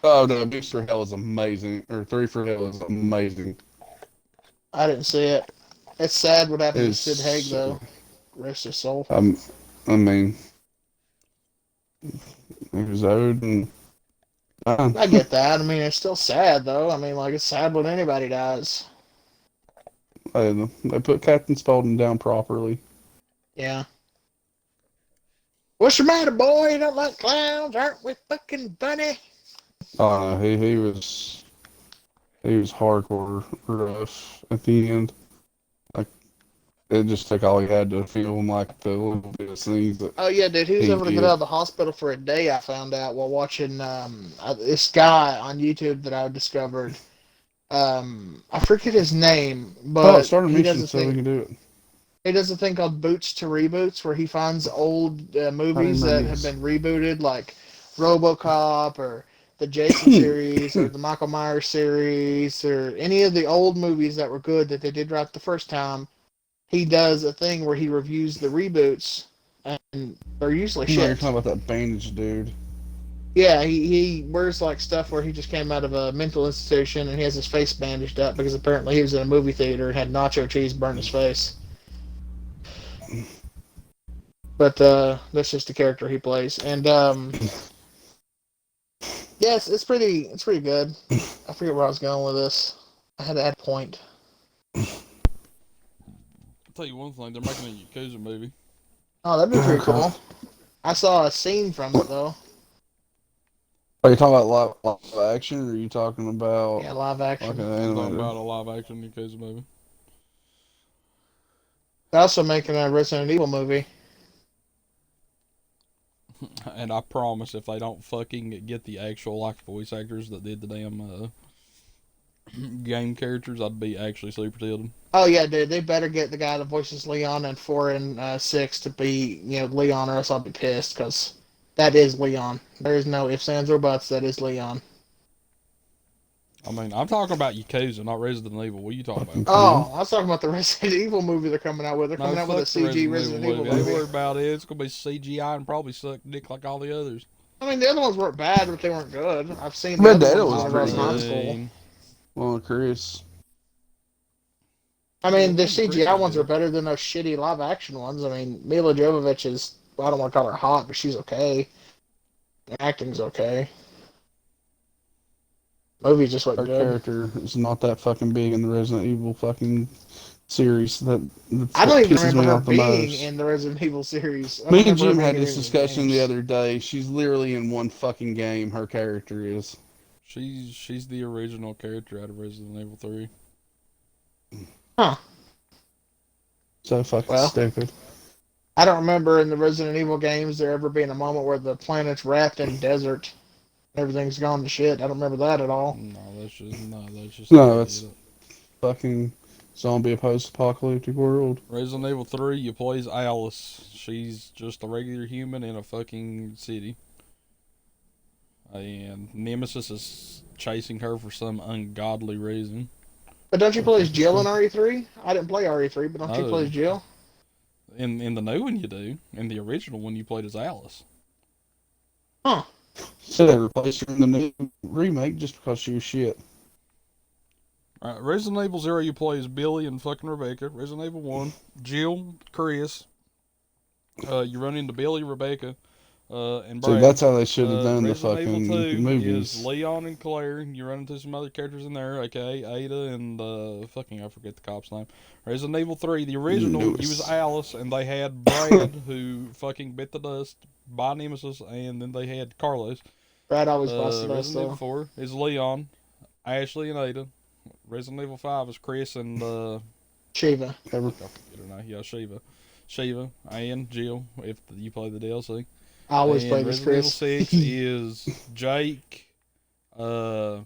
Oh no, Beast for Hell is amazing. Or 3 for Hell is amazing. I didn't see it. It's sad what happened to It's, Sid Haig, though. Rest his soul. I mean, he was owed and I get that. I mean, it's still sad, though. I mean, like, it's sad when anybody dies. they put Captain Spaulding down properly. Yeah. What's the matter, boy? You don't like clowns? Aren't we fucking funny? Oh no, he was hardcore rough at the end. Like it just took all he had to film like the little bit of scenes that Oh, yeah, dude. He was he able to get did. out of the hospital for a day, I found out, while watching this guy on YouTube that I discovered. I forget his name, Oh, but start a he does mission a so we thing. can do it. He does a thing called Boots to Reboots, where he finds old movies that have been rebooted, like RoboCop or the Jason series or the Michael Myers series or any of the old movies that were good that they did right the first time. he does a thing where he reviews the reboots, and they're usually No, you're shit. talking about that bandage dude. Yeah, he wears like stuff where he just came out of a mental institution and he has his face bandaged up because apparently he was in a movie theater and had nacho cheese burn his face. But that's just the character he plays, and yes, it's pretty good. I forget where I was going with this. I had to add a point. I'll tell you one thing, they're making a Yakuza movie. Oh, that'd be pretty Okay. cool. I saw a scene from it though. Are you talking about live action, or are you talking about Yeah, live like action. an I'm talking animated? about a live action Yakuza movie. They're also making a Resident Evil movie. And I promise if they don't fucking get the actual like voice actors that did the damn game characters, I'd be actually super tilted. Oh yeah, dude, they better get the guy that voices Leon in 4 and 6 to be, Leon, or else I'll be pissed because that is Leon. There is no ifs, ands, or buts. That is Leon. I mean, I'm talking about Yakuza, not Resident Evil. What are you talking Fucking about? cool. Oh, I was talking about the Resident Evil movie they're coming out with. They're No, coming out with a fuck the CG Resident Evil Resident Evil movie. Ain't movie. worried about it. It's gonna be CGI and probably suck dick like all the others. I mean, the other ones weren't bad, but they weren't good. I've seen the Red other Dead ones was whenever I was in high pretty good. school. Well, Chris. I mean, Which the one's Chris CGI ones are good? better than those shitty live action ones. I mean, Mila Jovovich is, well, I don't want to call her hot, but she's okay. The acting's okay. Movie just wasn't Her good. character is not that fucking big in the Resident Evil fucking series. That's I what don't even pisses remember me her off the being most. in the Resident Evil series. I don't Me and remember her Jim being had in this any of the discussion the games. other day. She's literally in one fucking game. Her character is. She's the original character out of Resident Evil 3. Huh. So fucking Well, stupid. I don't remember in the Resident Evil games there ever being a moment where the planet's wrapped in desert. Everything's gone to shit. I don't remember that at all. That's just how No, they it's did it. fucking zombie post-apocalyptic world. Resident Evil 3, you play as Alice. She's just a regular human in a fucking city. And Nemesis is chasing her for some ungodly reason. But don't you play as Jill in RE3? I didn't play RE3, but don't you play No. as Jill? In the new one you do. In the original one you played as Alice. Huh. So they replaced her in the new remake just because she was shit. Alright, Resident Evil 0 you play as Billy and fucking Rebecca. Resident Evil 1, Jill, Chris. You run into Billy, Rebecca, and See, Brad. that's how they should have done the Resident Evil fucking 2 movies. is Leon and Claire. You run into some other characters in there, okay? Ada and fucking I forget the cop's name. Resident Evil 3, the original, you was Lewis. Alice, and they had Brad who fucking bit the dust by Nemesis, and then they had Carlos. Brad always busted us, Resident Evil though. 4 is Leon, Ashley, and Ada. Resident Evil 5 is Chris and Shiva. I forget her name. Yeah, Shiva and Jill if you play the DLC. I always And played as Resident Evil Chris. 6 is Jake, From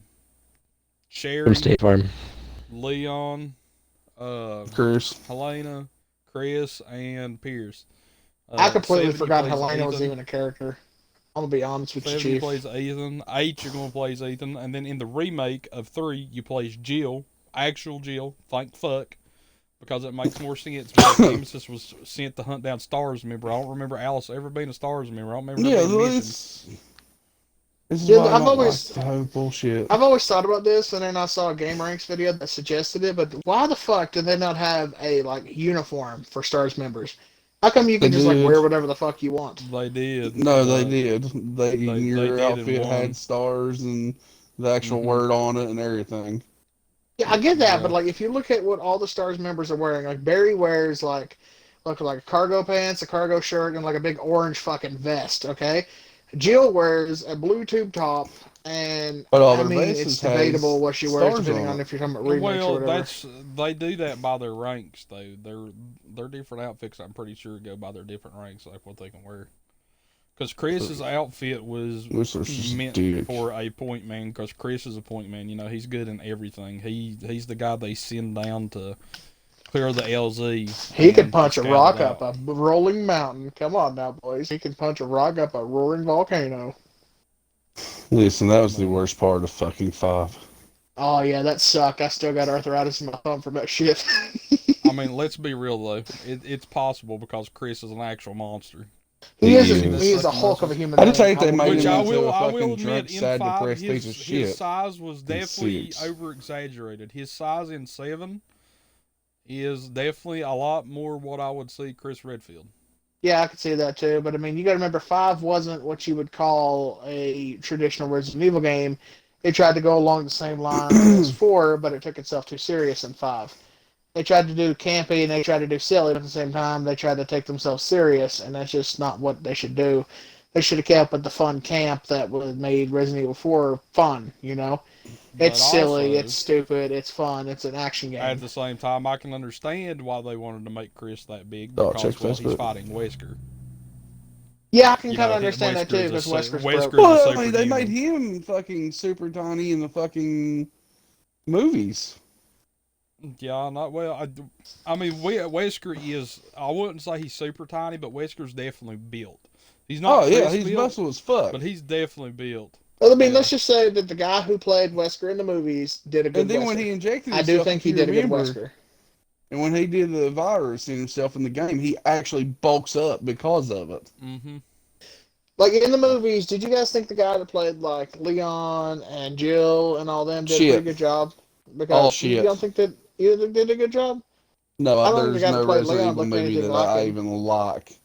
Sherry, State Farm. Leon, Chris. Helena, Chris, and Pierce. I completely 7 you forgot play as Helena was Ethan. even a character. I'm gonna be honest with you, 7 you Chief. plays Ethan. 8 you're gonna play as Ethan, and then in the remake of 3 you plays Jill, actual Jill. Thank fuck. Because it makes more sense. Because Nemesis was sent to hunt down Stars member. I don't remember Alice ever being a Stars member. I don't remember her Yeah, being mentioned. this is Dude, why I I've don't always- like the whole bullshit. I've always thought about this, and then I saw a Game Ranks video that suggested it. But why the fuck did they not have a uniform for Stars members? How come you can They just did. wear whatever the fuck you want? They did. No, they but did. Your did in outfit one. had stars and the actual Mhm. word on it and everything. Yeah, I get that, Yeah. but if you look at what all the Stars members are wearing, Barry wears like cargo pants, a cargo shirt, and like a big orange fucking vest. Okay, Jill wears a blue tube top, and But all I their mean vests it's has debatable what she wears stars depending on on it. if you're talking about remakes or Well, whatever. they do that by their ranks though. Their different outfits. I'm pretty sure go by their different ranks, like what they can wear. Because Chris's outfit was Which was just meant dick. for a point man. Because Chris is a point man. You know, he's good in everything. He's the guy they send down to clear the LZ. He can and punch a scout it rock out. up a rolling mountain. Come on now, boys. He can punch a rock up a roaring volcano. Listen, that was the worst part of fucking 5. Oh yeah, that sucked. I still got arthritis in my thumb from that shit. I mean, let's be real though. It's possible because Chris is an actual monster. He He is. is. He is a Hulk of a human I being. just hate they will made give Which him you I that. into will a I will fucking admit, drunk, in sad, 5 depressed piece of his shit. size was definitely 6. over exaggerated. His size in 7 is definitely a lot more what I would see Chris Redfield. Yeah, I could see that too. But I mean, you got to remember, 5 wasn't what you would call a traditional Resident Evil game. It tried to go along the same lines as 4, but it took itself too serious in 5. They tried to do campy and they tried to do silly, but at the same time, they tried to take themselves serious, and that's just not what they should do. They should have kept with the fun camp that would made Resident Evil 4 fun. It's But silly, it's also, stupid, it's fun, it's an action at game. the same time, I can understand why they wanted to make Chris that big Oh, check because, well, he's Facebook. fighting Wesker. Yeah, I can You kind know, of understand that too, because Wesker's broke. Wesker's a Well, I mean, they made superhuman. him fucking super tiny in the fucking movies. Yeah, not well. I mean, Wesker is. I wouldn't say he's super tiny, but Wesker's definitely built. He's not Oh yeah, Chris he's built, muscle as fuck. but he's definitely built. Well, I mean, Yeah. let's just say that the guy who played Wesker in the movies did a And good then when Wesker. he injected I do himself, think if he you did a good remember, Wesker. and when he did the virus in himself in the game, he actually bulks up because of it. Mm-hmm. Like in the movies, did you guys think the guy that played like Leon and Jill and all them did a pretty Shit, good job? all Because you don't shit. think that either did a good job? No, I don't think the there's guy that no played Resident Leon Evil looked movie anything that like I him. even like.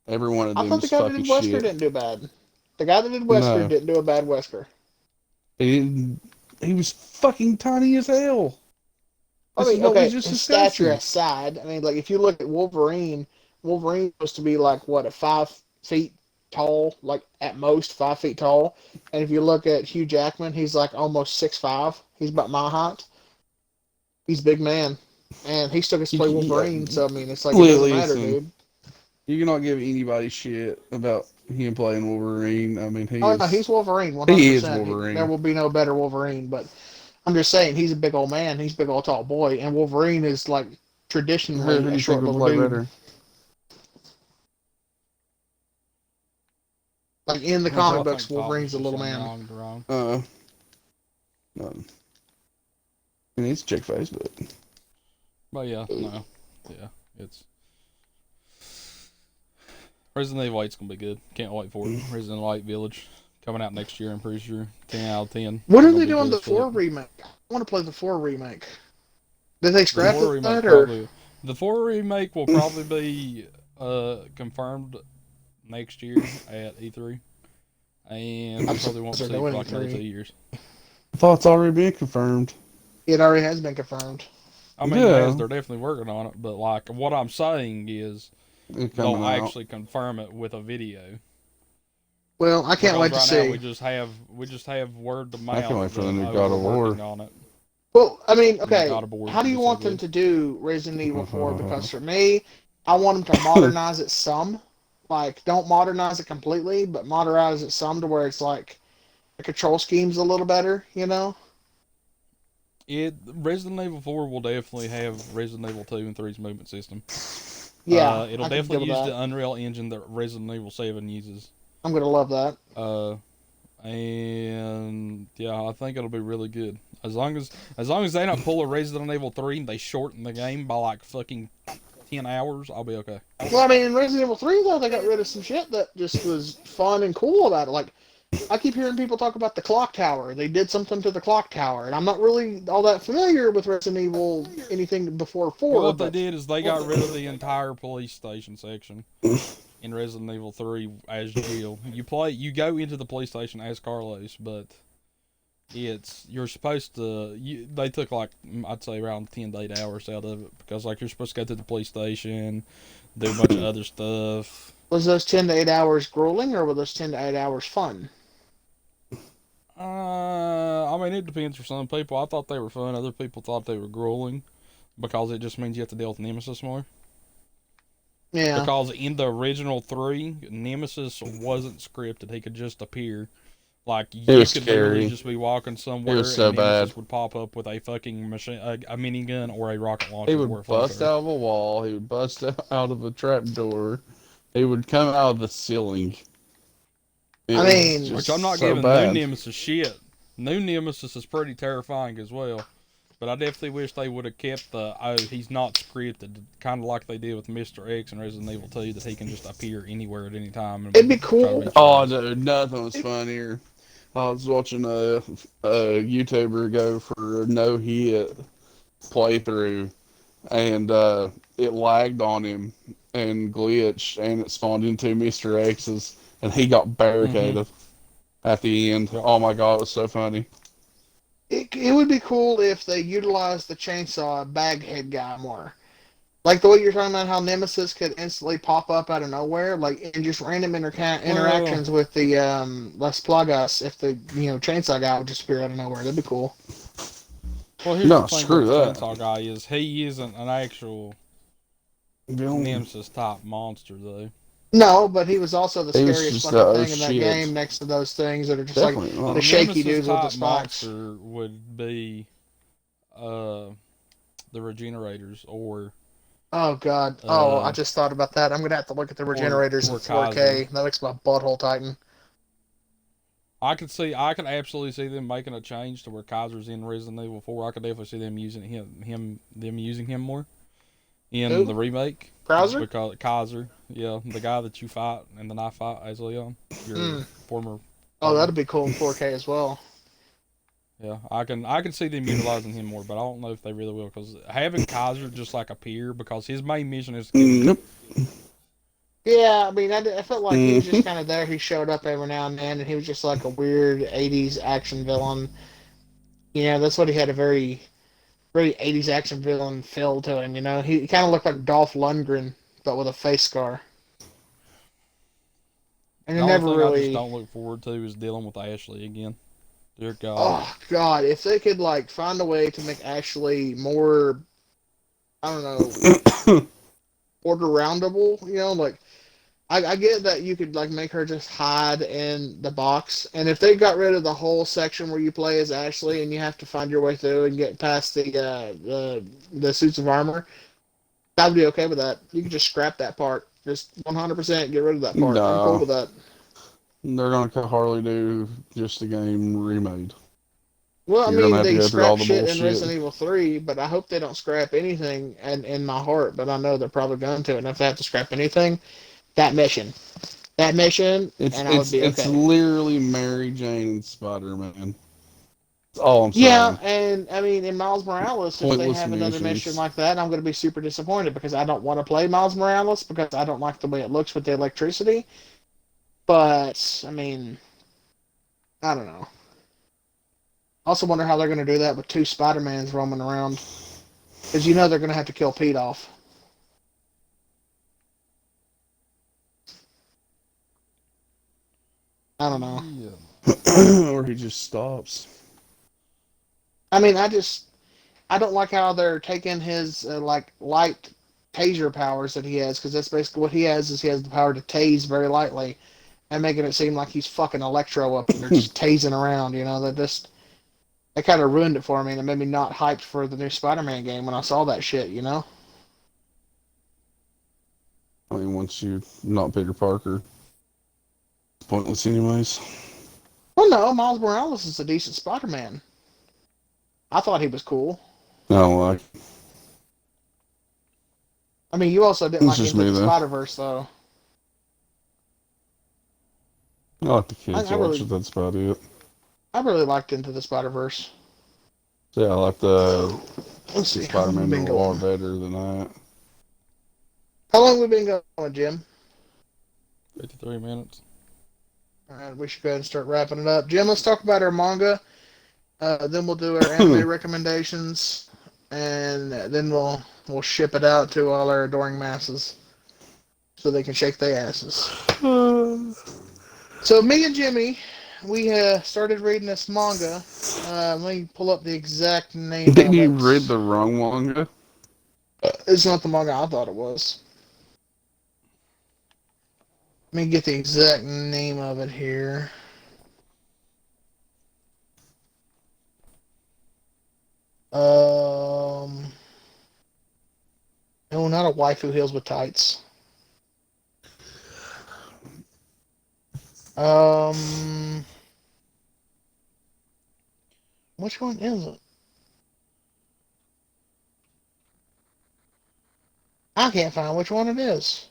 Every one of I them thought the is guy that fucking did Wesker shit. didn't do bad. The guy that did Wesker No, didn't do a bad Wesker. he didn't. He was fucking tiny as hell. I This is mean, what we okay, just his stature discussing. aside, I mean, like if you look at Wolverine, Wolverine's supposed to be like what, a 5 feet tall, like at most 5 feet tall. And if you look at Hugh Jackman, he's like almost 6'5". He's about my height. He's a big man, and he still gets to play Wolverine. So I mean, it's like it doesn't matter, Listen, dude. you cannot give anybody shit about him playing Wolverine. I mean, Oh no, he's Wolverine, he is 100%. There Wolverine. will be no better Wolverine, but I'm just saying he's a big old man. He's a big old tall boy, and Wolverine is like Who traditionally do a you think short would little play dude. better? Like in the I comic think books, Thomas Wolverine's a is little on man. wrong. None. He needs to check Facebook. But yeah, no, yeah, it's Resident Evil 8's gonna be good. Can't wait for it. Resident Evil 8 Village coming out next year. I'm pretty sure 10 out of 10. What It's are gonna they be doing good the as fuck. 4 remake? I want to play the 4 remake. Did they The scrap 4 remake that or? probably. The 4 remake will probably be confirmed next year at E3, and we probably won't see it for like another 2 years. I thought it's already been confirmed. It already has been confirmed. I mean, Yeah, they're definitely working on it, but like what I'm saying is it's they'll coming out. actually confirm it with a video. Well, I can't Because wait to right now see. we just have word of I can't wait mouth for the that new oh, God we're of War. working on it. Well, I mean, And okay, God of War is how do gonna you be so want them good. to do Resident Evil 4? Because for me, I want them to modernize it some. Like, don't modernize it completely, but modernize it some to where it's like the control scheme's a little better, you know? Resident Evil 4 will definitely have Resident Evil 2 and 3's movement system. Yeah, It'll I can deal definitely with use that. the Unreal Engine that Resident Evil 7 uses. I'm gonna love that. And yeah, I think it'll be really good. As long as they don't pull a Resident Evil 3 and they shorten the game by like fucking 10 hours, I'll be okay. Well, I mean, in Resident Evil 3, though, they got rid of some shit that just was fun and cool about it. Like, I keep hearing people talk about the clock tower. They did something to the clock tower, and I'm not really all that familiar with Resident Evil anything before 4. Well, what they But did is they got rid of the entire police station section in Resident Evil 3 as Jill. You go into the police station as Carlos, but you're supposed to. They took like I'd say around 10 to 8 hours out of it because like you're supposed to go to the police station, do a bunch of other stuff. was those 10 to 8 hours grueling, or were those 10 to 8 hours fun? I mean, it depends for some people. I thought they were fun. Other people thought they were grueling because it just means you have to deal with Nemesis more. Yeah. Because in the original 3, Nemesis wasn't scripted. He could just appear. Like, you was could literally scary. just be walking somewhere was so and Nemesis bad. would pop up with a fucking machine, a minigun or a rocket launcher. He or a would bust flamethrower. out of a wall. He would bust out of a trap door. He would come out of the ceiling. It I was mean- just Which I'm not so giving bad. new Nemesis shit. New Nemesis is pretty terrifying as well. but I definitely wish they would have kept the he's not scripted, kind of like they did with Mr. X and Resident Evil 2, that he can just appear anywhere at any time It'd be and try to cool. beat your Oh, ass. dude, nothing was funnier. I was watching a YouTuber go for a no hit playthrough, and it lagged on him and glitched, and it spawned into Mr. X's, and he got Mm-hmm. barricaded at the end. Yep. Oh my god, it was so funny. It would be cool if they utilized the chainsaw baghead guy more. Like the way you're talking about how Nemesis could instantly pop up out of nowhere, like in just random Well, interactions with the Las Plagas, if the chainsaw guy would just appear out of nowhere, that'd be cool. here's the No, thing about screw the that. chainsaw guy is he isn't an actual Bill, nemesis type monster though. No, but he was also the he was scariest just fucking oh thing in that shit. game next to those things that are just like Definitely A the not. shaky nemesis dudes with the type spikes. monster would be uh the regenerators Oh god. Oh, I uh just thought about that. I'm gonna have to look at the regenerators in or Kaiser. 4K. That makes my butthole tighten. I could absolutely see them making a change to where Kaiser's in Resident Evil 4. I could definitely see them using them using him more in Who? the remake Browser? because Kaiser, yeah, the guy that you fight in the knife fight as Leon, your Hmm. former Oh, partner. that'd be cool in 4K as well. Yeah, I can see them utilizing him more, but I don't know if they really will because having Kaiser just like appear because his main mission is to kill you. Nope. Yeah, I mean, I felt like he was Mm-hmm. just kind of there. He showed up every now and then, and he was just like a weird 80s action villain. That's what he had, a very 80s action villain feel to him. He kind of looked like Dolph Lundgren, but with a face scar. And The it only never thing I just really. don't look forward to is dealing with Ashley again. Dear God. Oh God, if they could like find a way to make Ashley more, I don't know, order roundable. Like I get that you could like make her just hide in the box, and if they got rid of the whole section where you play as Ashley and you have to find your way through and get past the suits of armor, I'd be okay with that. You could just scrap that part, just 100% get rid of that part. I'm cool No, with that. they're gonna hardly do just a game remade. Well, I You're gonna mean, have to they go through all scrap the shit in bullshit. Resident Evil 3, but I hope they don't scrap anything in my heart, but I know they're probably going to, and if they have to scrap anything, that mission. That mission, It's and I would it's be it's okay. literally Mary Jane and Spider Man. That's all I'm Yeah, saying. and I mean, in Miles Morales, if they Pointless have another mission missions. like that, I'm going to be super disappointed because I don't want to play Miles Morales because I don't like the way it looks with the electricity. But, I mean, I don't know. I also wonder how they're going to do that with two Spider-Mans roaming around. Because they're going to have to kill Pete off. I don't know. Yeah. Or he just stops. I mean, I don't like how they're taking his, like, light taser powers that he has, because that's basically what he has, is he has the power to tase very lightly and making it seem like he's fucking Electro up there just tasing around, that kind of ruined it for me and it made me not hyped for the new Spider-Man game when I saw that shit. I mean, once you're not Peter Parker, it's pointless anyways. Well, no, Miles Morales is a decent Spider-Man. I thought he was cool. I don't like. I mean, you also didn't It's like just Into me the though. Spider-Verse, though. I like the I, kids I watch really, it. That's about it. I really liked Into the Spider-Verse. So, yeah, I like Let's the see, how long have we Spider-Man been noir going? better than that. How long have we been going, Jim? 53 minutes. All right, we should go ahead and start wrapping it up. Jim, let's talk about our manga. Then we'll do our anime recommendations, and then we'll ship it out to all our adoring masses so they can shake their asses. So me and Jimmy, we started reading this manga. Let me pull up the exact name Did of you it. read the wrong manga? It's not the manga I thought it was. Let me get the exact name of it here. No, not a wife who heals with tights. Um, which one is it? I can't find which one it is.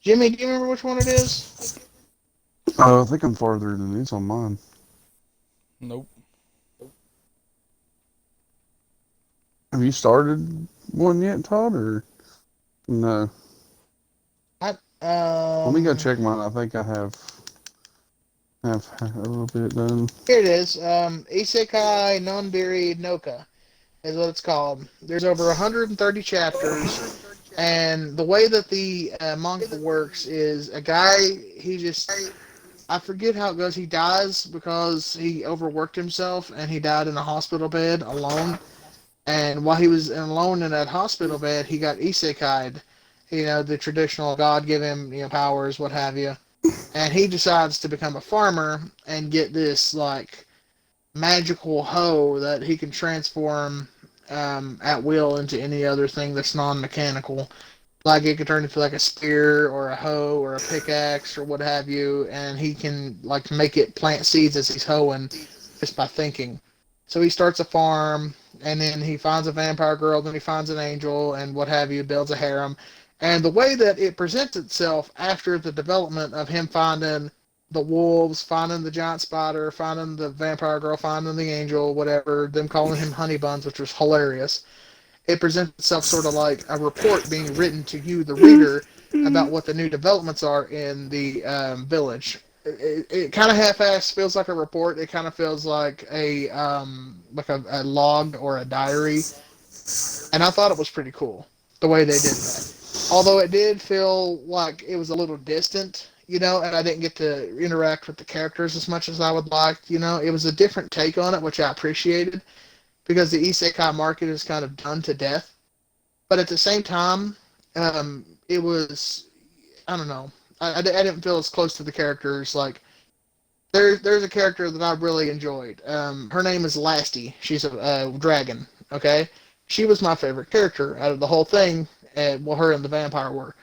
Jimmy, do you remember which one it is? Oh, I think I'm farther than these on mine. Nope. Have you started one yet, Todd, or no? I, Let me go check mine. I think I have a little bit done. here it is. Isekai Nonbiri Noka is what it's called. There's over 130 chapters, and the way that the manga works is a guy, he just, I forget how it goes. He dies because he overworked himself, and he died in a hospital bed alone. And while he was alone in that hospital bed, he got isekai'd. You know, the traditional God give him, powers, what have you. And he decides to become a farmer and get this, like, magical hoe that he can transform at will into any other thing that's non-mechanical. Like it could turn into like a spear or a hoe or a pickaxe or what have you, and he can like make it plant seeds as he's hoeing just by thinking. So he starts a farm, and then he finds a vampire girl, then he finds an angel, and what have you, builds a harem. And the way that it presents itself after the development of him finding the wolves, finding the giant spider, finding the vampire girl, finding the angel, whatever, them calling him honey buns, which was hilarious. It presents itself sort of like a report being written to you, the reader, about what the new developments are in the village. It kind of half-assed feels like a report. It kind of feels like a log or a diary, and I thought it was pretty cool the way they did that. Although it did feel like it was a little distant, and I didn't get to interact with the characters as much as I would like. It was a different take on it, which I appreciated because the isekai market is kind of done to death. But at the same time, it was, I don't know. I didn't feel as close to the characters. Like there's a character that I really enjoyed. Her name is Lasty. She's a dragon. Okay, she was my favorite character out of the whole thing. And well, her and the vampire were.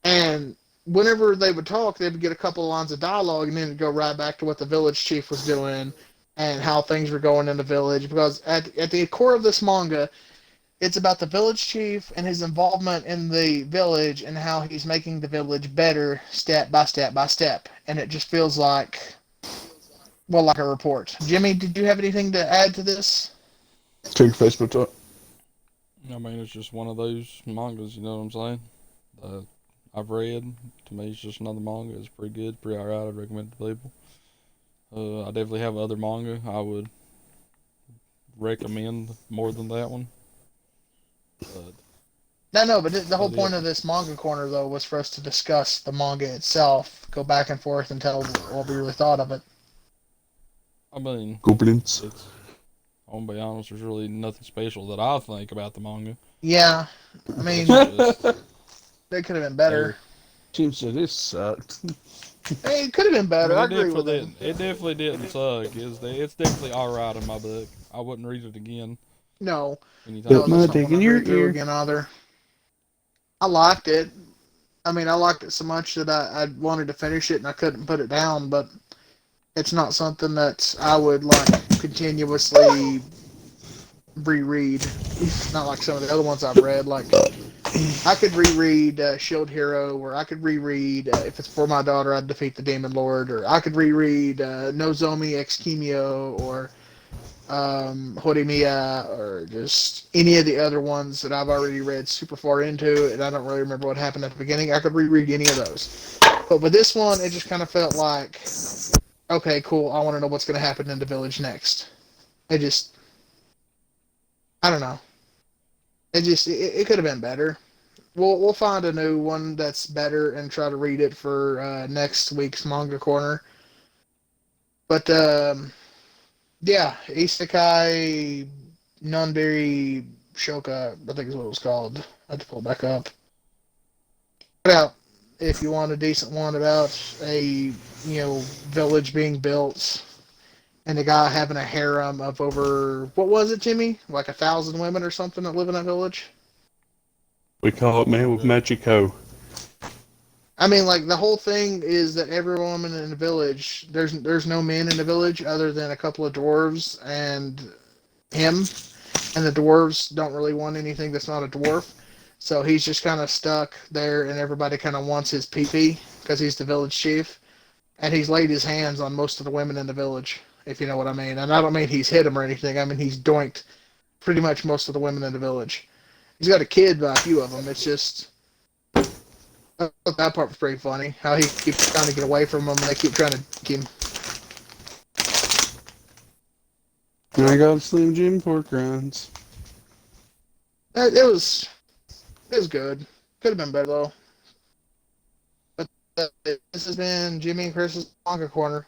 And whenever they would talk, they would get a couple of lines of dialogue, and then it'd go right back to what the village chief was doing and how things were going in the village. Because at the core of this manga, it's about the village chief and his involvement in the village and how he's making the village better step by step by step. And it just feels like, well, like a report. Jimmy, did you have anything to add to this? Check Facebook talk. I mean, it's just one of those mangas. You know what I'm saying? I've read. To me, it's just another manga. It's pretty good, pretty alright. I'd recommend it to people. I definitely have other manga I would recommend more than that one. But No, but the whole but it, point of this manga corner, though, was for us to discuss the manga itself, go back and forth and tell what we really thought of it. I mean, Goblins. it's. I'm gonna be honest. There's really nothing special that I think about the manga. Yeah, I It's mean, just it could have been better. there. Jim said this sucked. Hey, it could have been I better. mean, I it agree with definitely him. didn't. It definitely didn't suck. It's definitely all right in my book. I wouldn't read it again No, anytime no, Put my that's not soon. dick one in I'd your read through ear. again either. I liked it. I mean, I liked it so much that I wanted to finish it and I couldn't put it down, but it's not something that I would like continuously reread. Not like some of the other ones I've read. Like I could reread Shield Hero, or I could reread if it's for my daughter, I'd defeat the Demon Lord, or I could reread Nozomi X Kimio, or Horimiya, or just any of the other ones that I've already read super far into, and I don't really remember what happened at the beginning. I could reread any of those. But with this one, it just kind of felt like, okay, cool, I want to know what's going to happen in the village next. It just, I don't know. It could have been better. We'll find a new one that's better and try to read it for next week's manga corner. But yeah, Isekai Nonberry Shoka, I think is what it was called. I had to pull it back up. Check it out if you want a decent one about a village being built and a guy having a harem of over what was it, Jimmy? Like 1,000 women or something that live in that village. We call it Something Man like with that. Magico. I mean, like the whole thing is that every woman in the village, there's no men in the village other than a couple of dwarves and him, and the dwarves don't really want anything that's not a dwarf, so he's just kind of stuck there, and everybody kind of wants his pee because he's the village chief, and he's laid his hands on most of the women in the village, if you know what I mean. And I don't mean he's hit them or anything. I mean he's doinked pretty much most of the women in the village. He's got a kid by a few of them. It's just I thought that part was pretty funny. How he keeps trying to get away from them, and they keep trying to kick him. I got Slim Jim pork rinds. It was good. Could have been better though. But this has been Jimmy and Chris's Manga Corner.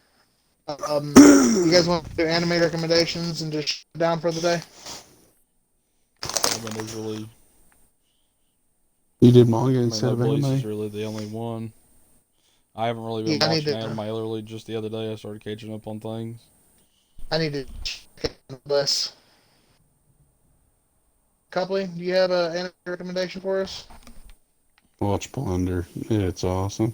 You guys want to do anime recommendations and just shut down for the day? I mean, there's really. You did manga I mean, instead of Bois is anime. really the only one. I haven't really been Yeah, I need watching to. anime. Literally, just the other day, I started catching up on things. I need to check this. Copley, do you have an anime recommendation for us? Watch Plunder. It's awesome.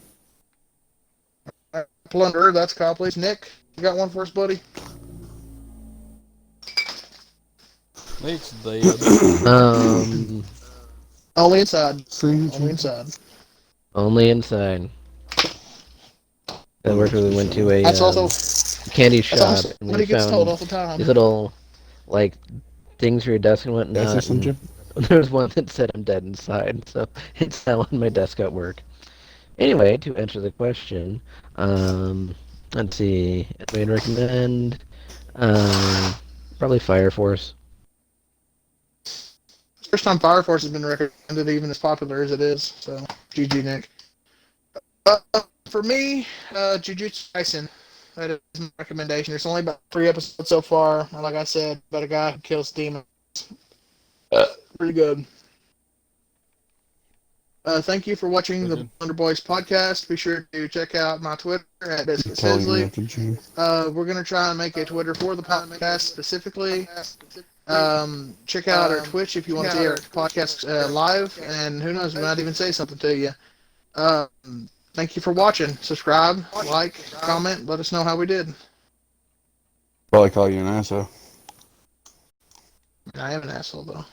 Plunder, that's Copley's. Nick, you got one for us, buddy? Nick's dead. Only inside. Slim Only Jim. inside. Only inside. That worked when we went to a That's also candy that's shop also and what we he gets told all found the time. these little like things for your desk and That's whatnot. it, Slim Jim. And there was one that said I'm dead inside, so it's now on my desk at work. Anyway, to answer the question, let's see. I'd recommend probably Fire Force. First time Fire Force has been recommended even as popular as it is. So, GG, Nick. For me, Jujutsu Kaisen. That is my recommendation. There's only about 3 episodes so far. And like I said, about a guy who kills demons. Pretty good. Thank you for watching the Wonder Boys podcast. Be sure to check out my Twitter at Biscuit Totally Sizzly. interrupted you. We're going to try and make a Twitter for the podcast specifically. Check out our Twitch if you want to see our podcast live. And who knows, we might even say something to you. Thank you for watching. Subscribe, like, comment. Let us know how we did. Probably call you an asshole. I am an asshole, though.